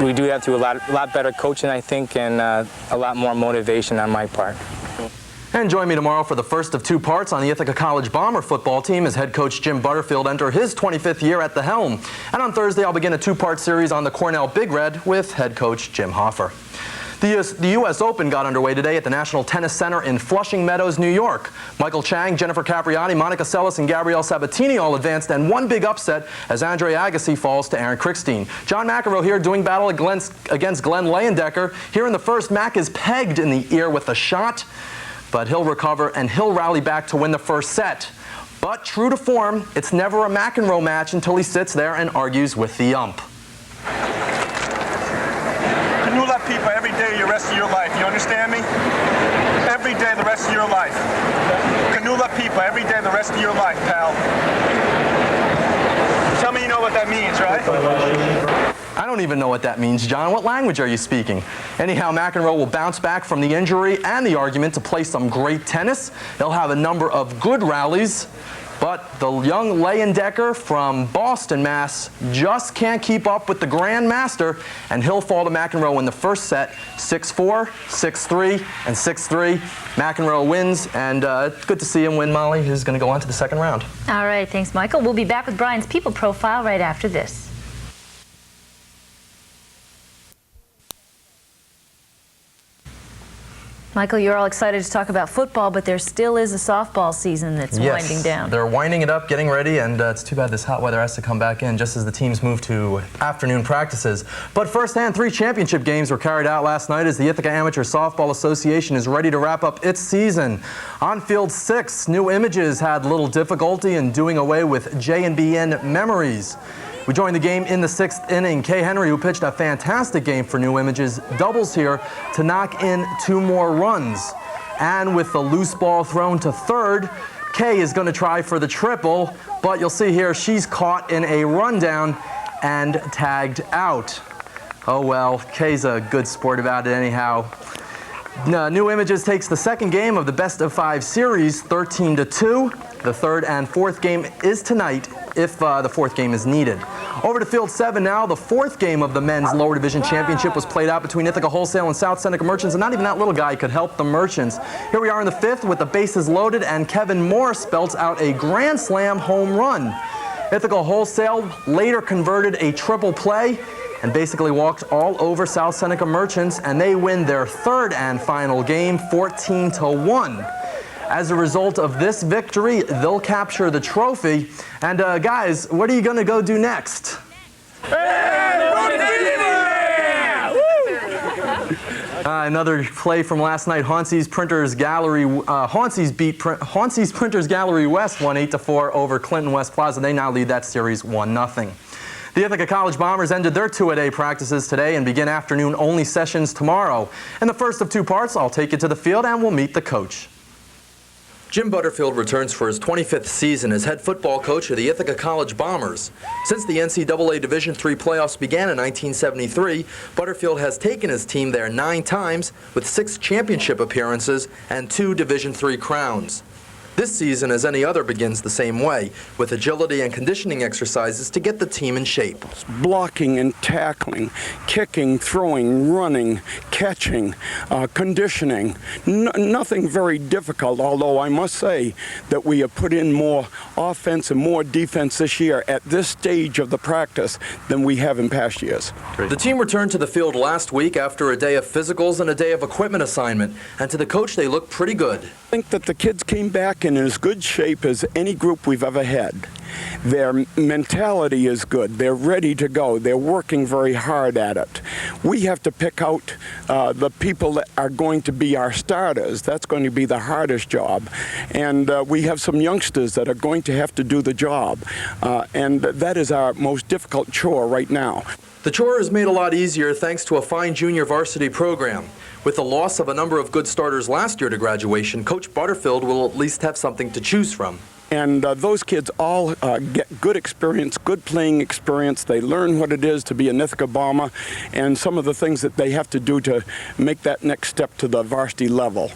we do that through a lot better coaching, I think, and a lot more motivation on my part. And join me tomorrow for the first of 2 parts on the Ithaca College Bomber football team as head coach Jim Butterfield enter his 25th year at the helm. And on Thursday, I'll begin a 2-part series on the Cornell Big Red with head coach Jim Hoffer. The U.S. Open got underway today at the National Tennis Center in Flushing Meadows, New York. Michael Chang, Jennifer Capriati, Monica Seles, and Gabrielle Sabatini all advanced, and one big upset as Andre Agassi falls to Aaron Krickstein. John McEnroe here doing battle against Glenn Leyendecker. Here in the first, Mac is pegged in the ear with a shot, but he'll recover and he'll rally back to win the first set. But true to form, it's never a McEnroe match until he sits there and argues with the ump. Canola people every day the rest of your life. You understand me? Every day the rest of your life. Canola people every day the rest of your life, pal. Tell me you know what that means, right? I don't even know what that means, John. What language are you speaking? Anyhow, McEnroe will bounce back from the injury and the argument to play some great tennis. He'll have a number of good rallies, but the young Leyendecker from Boston, Mass. just can't keep up with the Grandmaster, and he'll fall to McEnroe in the first set, 6-4, 6-3, and 6-3. McEnroe wins, and it's good to see him win, Molly, who's going to go on to the second round. All right, thanks, Michael. We'll be back with Brian's People Profile right after this. Michael, you're all excited to talk about football, but there still is a softball season that's winding down. They're winding it up, getting ready, and it's too bad this hot weather has to come back in just as the teams move to afternoon practices. But firsthand, 3 championship games were carried out last night as the Ithaca Amateur Softball Association is ready to wrap up its season. On field 6, New Images had little difficulty in doing away with J&BN Memories. We joined the game in the 6th inning. Kay Henry, who pitched a fantastic game for New Images, doubles here to knock in 2 more runs. And with the loose ball thrown to third, Kay is going to try for the triple, but you'll see here she's caught in a rundown and tagged out. Oh well, Kay's a good sport about it anyhow. New Images takes the second game of the best-of-5 series, 13-2. The third and fourth game is tonight if the fourth game is needed. Over to field 7 now. The fourth game of the men's lower division championship was played out between Ithaca Wholesale and South Seneca Merchants, and not even that little guy could help the Merchants. Here we are in the 5th with the bases loaded, and Kevin Moore spells out a grand slam home run. Ithaca Wholesale later converted a triple play and basically walked all over South Seneca Merchants, and they win their third and final game 14-1. As a result of this victory, they'll capture the trophy. And guys, what are you going to go do next? Another play from last night. Hauncey's Printers Gallery. Hauncey's Printers Gallery West won 8-4 over Clinton West Plaza. They now lead that series 1-0. The Ithaca College Bombers ended their 2-a-day practices today and begin afternoon-only sessions tomorrow. In the first of 2 parts, I'll take you to the field and we'll meet the coach. Jim Butterfield returns for his 25th season as head football coach of the Ithaca College Bombers. Since the NCAA Division III playoffs began in 1973, Butterfield has taken his team there 9 times with 6 championship appearances and 2 Division III crowns. This season, as any other, begins the same way, with agility and conditioning exercises to get the team in shape. Blocking and tackling, kicking, throwing, running, catching, conditioning. Nothing very difficult, although I must say that we have put in more offense and more defense this year at this stage of the practice than we have in past years. The team returned to the field last week after a day of physicals and a day of equipment assignment, and to the coach they look pretty good. I think that the kids came back in as good shape as any group we've ever had. Their mentality is good. They're ready to go. They're working very hard at it. We have to pick out the people that are going to be our starters. That's going to be the hardest job. And we have some youngsters that are going to have to do the job. And that is our most difficult chore right now. The chore is made a lot easier thanks to a fine junior varsity program. With the loss of a number of good starters last year to graduation, Coach Butterfield will at least have something to choose from. And those kids all get good experience, good playing experience. They learn what it is to be an Ithaca Bomber and some of the things that they have to do to make that next step to the varsity level.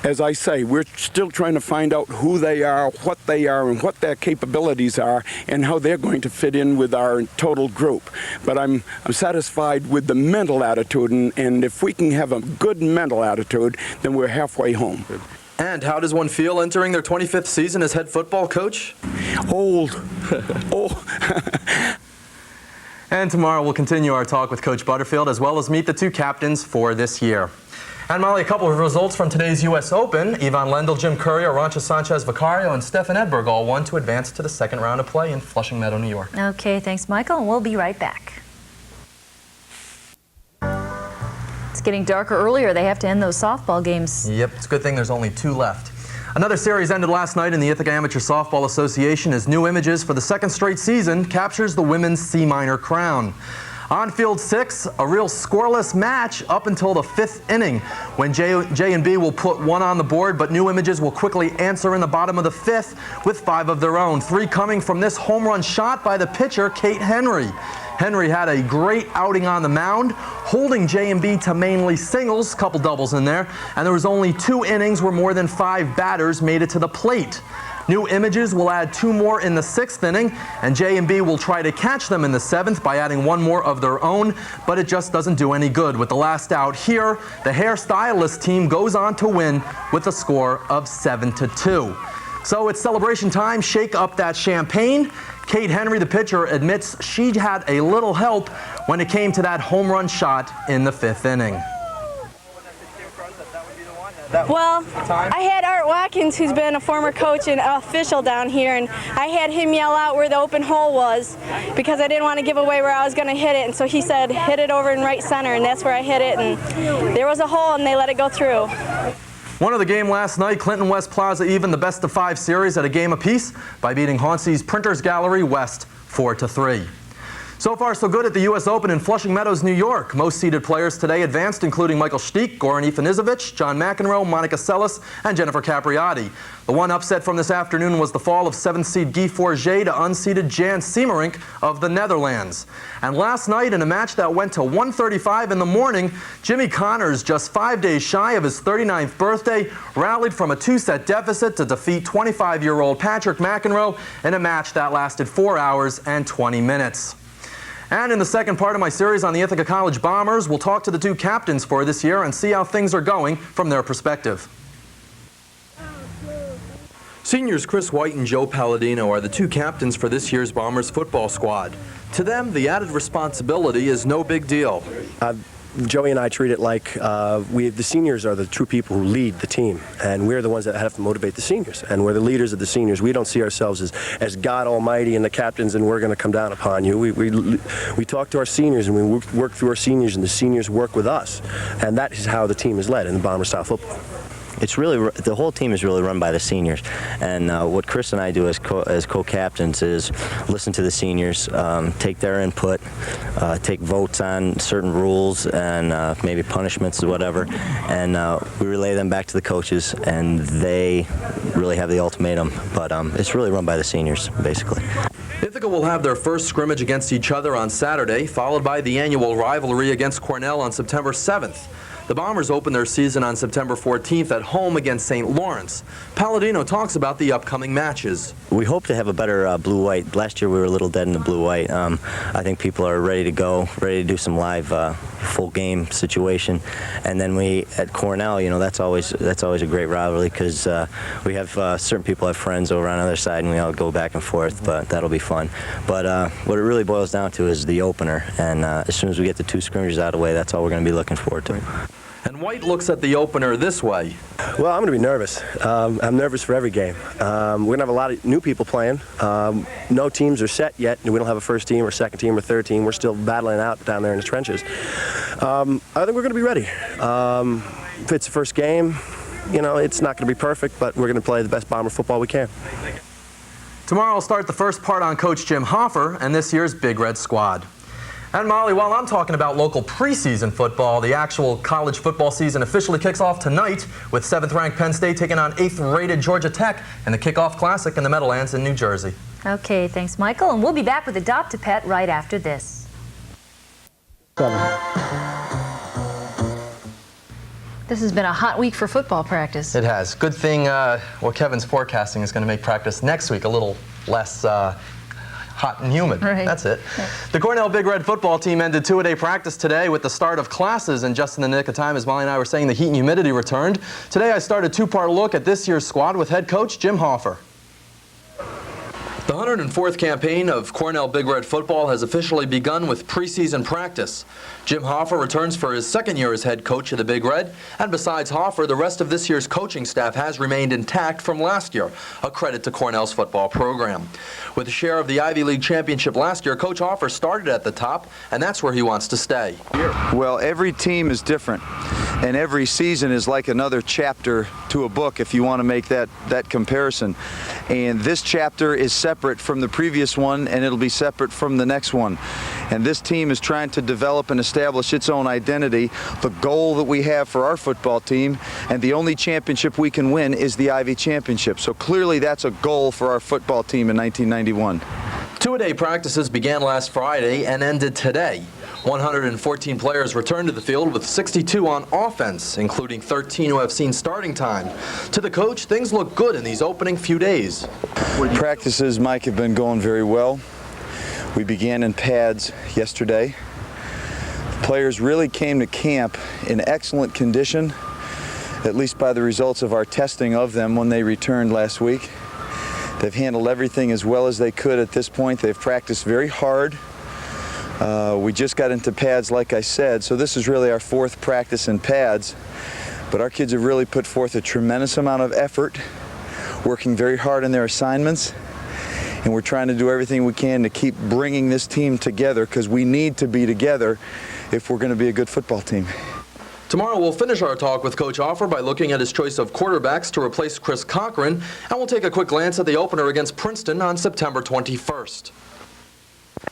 As I say, we're still trying to find out who they are, and what their capabilities are, and how they're going to fit in with our total group. But I'm satisfied with the mental attitude, and if we can have a good mental attitude, then we're halfway home. And how does one feel entering their 25th season as head football coach? Old. And tomorrow we'll continue our talk with Coach Butterfield as well as meet the 2 captains for this year. And Molly, a couple of results from today's U.S. Open. Yvonne Lendl, Jim Courier, Arancha Sanchez Vicario, and Stefan Edberg all won to advance to the second round of play in Flushing Meadow, New York. Okay, thanks, Michael, and we'll be right back. It's getting darker earlier. They have to end those softball games. Yep, it's a good thing there's only 2 left. Another series ended last night in the Ithaca Amateur Softball Association as New Images, for the second straight season, captures the women's C minor crown. On field 6, a real scoreless match up until the 5th inning, when J&B will put 1 on the board, but New Images will quickly answer in the bottom of the 5th with 5 of their own. 3 coming from this home run shot by the pitcher, Kate Henry. Henry had a great outing on the mound, holding J&B to mainly singles, couple doubles in there, and there was only 2 innings where more than 5 batters made it to the plate. New Images will add 2 more in the 6th inning, and J&B will try to catch them in the 7th by adding 1 more of their own, but it just doesn't do any good. With the last out here, the hairstylist team goes on to win with a score of 7-2. So it's celebration time. Shake up that champagne. Kate Henry, the pitcher, admits she had a little help when it came to that home run shot in the 5th inning. Well, I had Art Watkins, who's been a former coach and official down here, and I had him yell out where the open hole was because I didn't want to give away where I was going to hit it, and so he said, hit it over in right center, and that's where I hit it, and there was a hole, and they let it go through. One of the game last night, Clinton West Plaza even the best of 5 series at a game apiece by beating Hauncey's Printers Gallery West 4-3. So far, so good at the U.S. Open in Flushing Meadows, New York. Most seeded players today advanced, including Michael Stieck, Goran Ivanisevic, John McEnroe, Monica Seles, and Jennifer Capriati. The one upset from this afternoon was the fall of 7th seed Guy Forget to unseeded Jan Siemerink of the Netherlands. And last night, in a match that went to 1:35 in the morning, Jimmy Connors, just 5 days shy of his 39th birthday, rallied from a 2-set deficit to defeat 25-year-old Patrick McEnroe in a match that lasted 4 hours and 20 minutes. And in the second part of my series on the Ithaca College Bombers, we'll talk to the 2 captains for this year and see how things are going from their perspective. Seniors Chris White and Joe Palladino are the 2 captains for this year's Bombers football squad. To them, the added responsibility is no big deal. Joey and I treat it like the seniors are the true people who lead the team, and we're the ones that have to motivate the seniors, and we're the leaders of the seniors. We don't see ourselves as God Almighty and the captains, and we're going to come down upon you. We talk to our seniors, and we work through our seniors, and the seniors work with us, and that is how the team is led in the Bomber style football. It's really, the whole team is really run by the seniors, and what Chris and I do as co-captains is listen to the seniors, take their input, take votes on certain rules and maybe punishments or whatever, and we relay them back to the coaches, and they really have the ultimatum, but it's really run by the seniors, basically. Ithaca will have their first scrimmage against each other on Saturday, followed by the annual rivalry against Cornell on September 7th. The Bombers open their season on September 14th at home against St. Lawrence. Palladino talks about the upcoming matches. We hope to have a better blue-white. Last year we were a little dead in the blue-white. I think people are ready to go, ready to do some live full game situation. And then at Cornell, you know, that's always a great rivalry because we have certain people have friends over on the other side, and we all go back and forth, but that'll be fun. But what it really boils down to is the opener, and as soon as we get the 2 scrimmages out of the way, that's all we're going to be looking forward to. And White looks at the opener this way. Well, I'm going to be nervous. I'm nervous for every game. We're going to have a lot of new people playing. No teams are set yet. We don't have a first team or second team or third team. We're still battling out down there in the trenches. I think we're going to be ready. If it's the first game, you know, it's not going to be perfect, but we're going to play the best Bomber football we can. Tomorrow I'll start the first part on Coach Jim Hoffer and this year's Big Red squad. And Molly, while I'm talking about local preseason football, the actual college football season officially kicks off tonight with 7th-ranked Penn State taking on 8th-rated Georgia Tech in the Kickoff Classic in the Meadowlands in New Jersey. Okay, thanks, Michael. And we'll be back with Adopt a Pet right after this. This has been a hot week for football practice. It has. Good thing what Kevin's forecasting is going to make practice next week a little less hot and humid. Right. That's it. Yeah. The Cornell Big Red football team ended 2-a-day practice today with the start of classes, and just in the nick of time, as Molly and I were saying, the heat and humidity returned. Today I started a 2-part look at this year's squad with head coach Jim Hoffer. The 104th campaign of Cornell Big Red football has officially begun with preseason practice. Jim Hoffer returns for his second year as head coach of the Big Red, and besides Hoffer, the rest of this year's coaching staff has remained intact from last year, a credit to Cornell's football program. With a share of the Ivy League championship last year, Coach Hoffer started at the top, and that's where he wants to stay. Well, every team is different, and every season is like another chapter to a book, if you want to make that comparison. And this chapter is separate from the previous one, and it'll be separate from the next one. And this team is trying to develop and establish its own identity. The goal that we have for our football team, and the only championship we can win, is the Ivy Championship. So clearly that's a goal for our football team in 1991. Two-a-day practices began last Friday and ended today. 114 players returned to the field with 62 on offense, including 13 who have seen starting time. To the coach, things look good in these opening few days. Practices, Mike, have been going very well. We began in pads yesterday. The players really came to camp in excellent condition, at least by the results of our testing of them when they returned last week. They've handled everything as well as they could at this point. They've practiced very hard. We just got into pads, like I said, so this is really our fourth practice in pads. But our kids have really put forth a tremendous amount of effort, working very hard on their assignments, and we're trying to do everything we can to keep bringing this team together, because we need to be together if we're going to be a good football team. Tomorrow we'll finish our talk with Coach Hoffer by looking at his choice of quarterbacks to replace Chris Cochran, and we'll take a quick glance at the opener against Princeton on September 21st.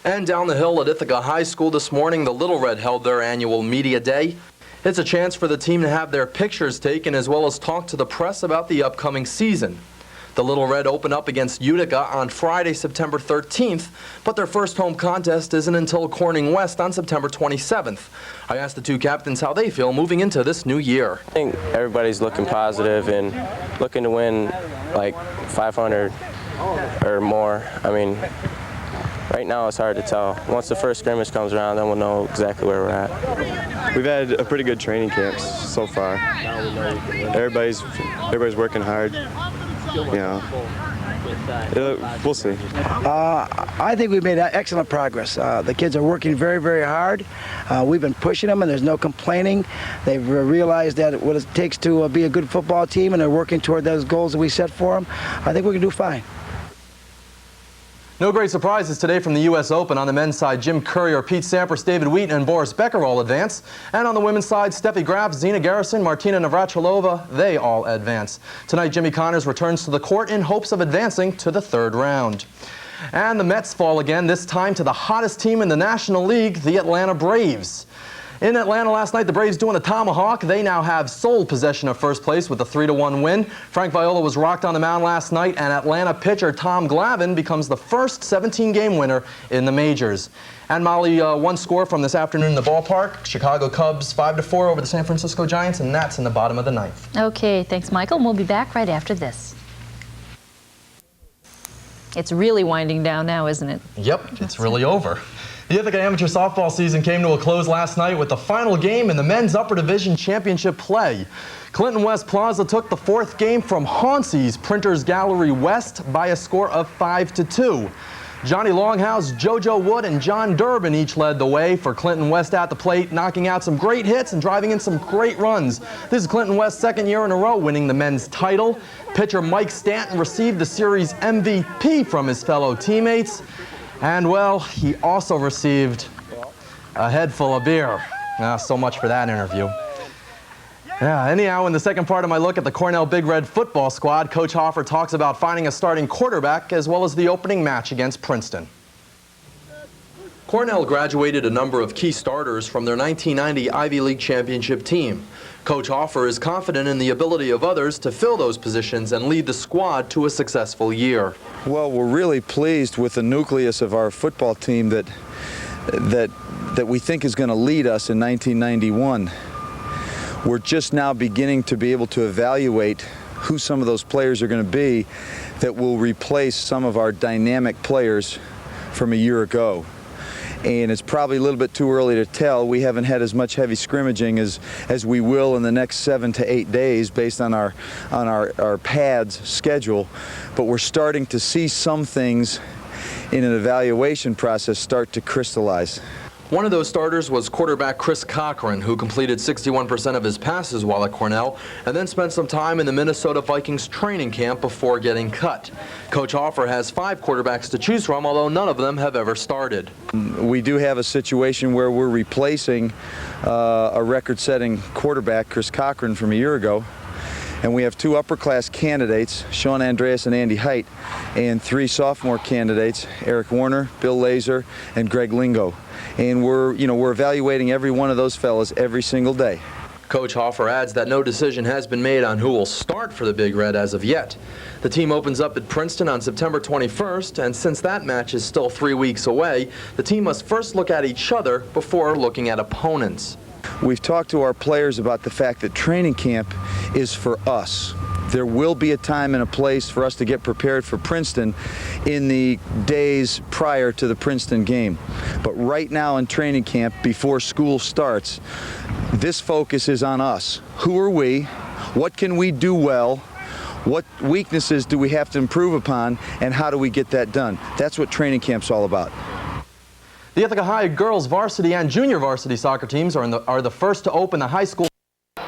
And down the hill at Ithaca High School this morning, the Little Red held their annual media day. It's a chance for the team to have their pictures taken as well as talk to the press about the upcoming season. The Little Red open up against Utica on Friday, September 13th, but their first home contest isn't until Corning West on September 27th. I asked the two captains how they feel moving into this new year. I think everybody's looking positive and looking to win like 500 or more. I mean, right now it's hard to tell. Once the first scrimmage comes around, then we'll know exactly where we're at. We've had a pretty good training camp so far. Everybody's working hard. Yeah, we'll see. I think we've made excellent progress. The kids are working very, very hard. We've been pushing them, and there's no complaining. They've realized that what it takes to be a good football team, and they're working toward those goals that we set for them. I think we're going to do fine. No great surprises today from the U.S. Open. On the men's side, Jim Courier, Pete Sampras, David Wheaton, and Boris Becker all advance. And on the women's side, Steffi Graf, Zina Garrison, Martina Navratilova, they all advance. Tonight, Jimmy Connors returns to the court in hopes of advancing to the third round. And the Mets fall again, this time to the hottest team in the National League, the Atlanta Braves. In Atlanta last night, the Braves doing a tomahawk. They now have sole possession of first place with a 3-1 win. Frank Viola was rocked on the mound last night, and Atlanta pitcher Tom Glavine becomes the first 17-game winner in the majors. And Molly, one score from this afternoon in the ballpark. Chicago Cubs 5-4 over the San Francisco Giants, and that's in the bottom of the ninth. Okay, thanks, Michael. We'll be back right after this. It's really winding down now, isn't it? Yep, it's really over. The Ithaca Amateur Softball season came to a close last night with the final game in the men's upper division championship play. Clinton West Plaza took the fourth game from Hauncey's Printers Gallery West by a score of 5-2. Johnny Longhouse, JoJo Wood, and John Durbin each led the way for Clinton West at the plate, knocking out some great hits and driving in some great runs. This is Clinton West's second year in a row winning the men's title. Pitcher Mike Stanton received the series MVP from his fellow teammates. And, well, he also received a head full of beer. So much for that interview. Anyhow, in the second part of my look at the Cornell Big Red football squad, Coach Hoffer talks about finding a starting quarterback as well as the opening match against Princeton. Cornell graduated a number of key starters from their 1990 Ivy League championship team. Coach Hoffer is confident in the ability of others to fill those positions and lead the squad to a successful year. Well, we're really pleased with the nucleus of our football team that we think is going to lead us in 1991. We're just now beginning to be able to evaluate who some of those players are going to be that will replace some of our dynamic players from a year ago. and it's probably a little bit too early to tell. We haven't had as much heavy scrimmaging as we will in the next 7 to 8 days based on our pads schedule, but we're starting to see some things in an evaluation process start to crystallize. One of those starters was quarterback Chris Cochran, who completed 61% of his passes while at Cornell and then spent some time in the Minnesota Vikings training camp before getting cut. Coach Hoffer has 5 quarterbacks to choose from, although none of them have ever started. We do have a situation where we're replacing a record-setting quarterback, Chris Cochran, from a year ago. And we have 2 upper-class candidates, Sean Andreas and Andy Height, and 3 sophomore candidates, Eric Warner, Bill Laser, and Greg Lingo. And we're evaluating every one of those fellas every single day. Coach Hoffer adds that no decision has been made on who will start for the Big Red as of yet. The team opens up at Princeton on September 21st, and since that match is still 3 weeks away, the team must first look at each other before looking at opponents. We've talked to our players about the fact that training camp is for us. There will be a time and a place for us to get prepared for Princeton in the days prior to the Princeton game. But right now in training camp, before school starts, this focus is on us. Who are we? What can we do well? What weaknesses do we have to improve upon? And how do we get that done? That's what training camp's all about. The Ithaca High girls varsity and junior varsity soccer teams are the first to open the high school. The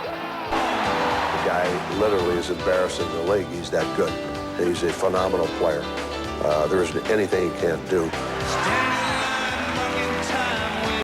guy literally is embarrassing the league. He's that good. He's a phenomenal player. There isn't anything he can't do.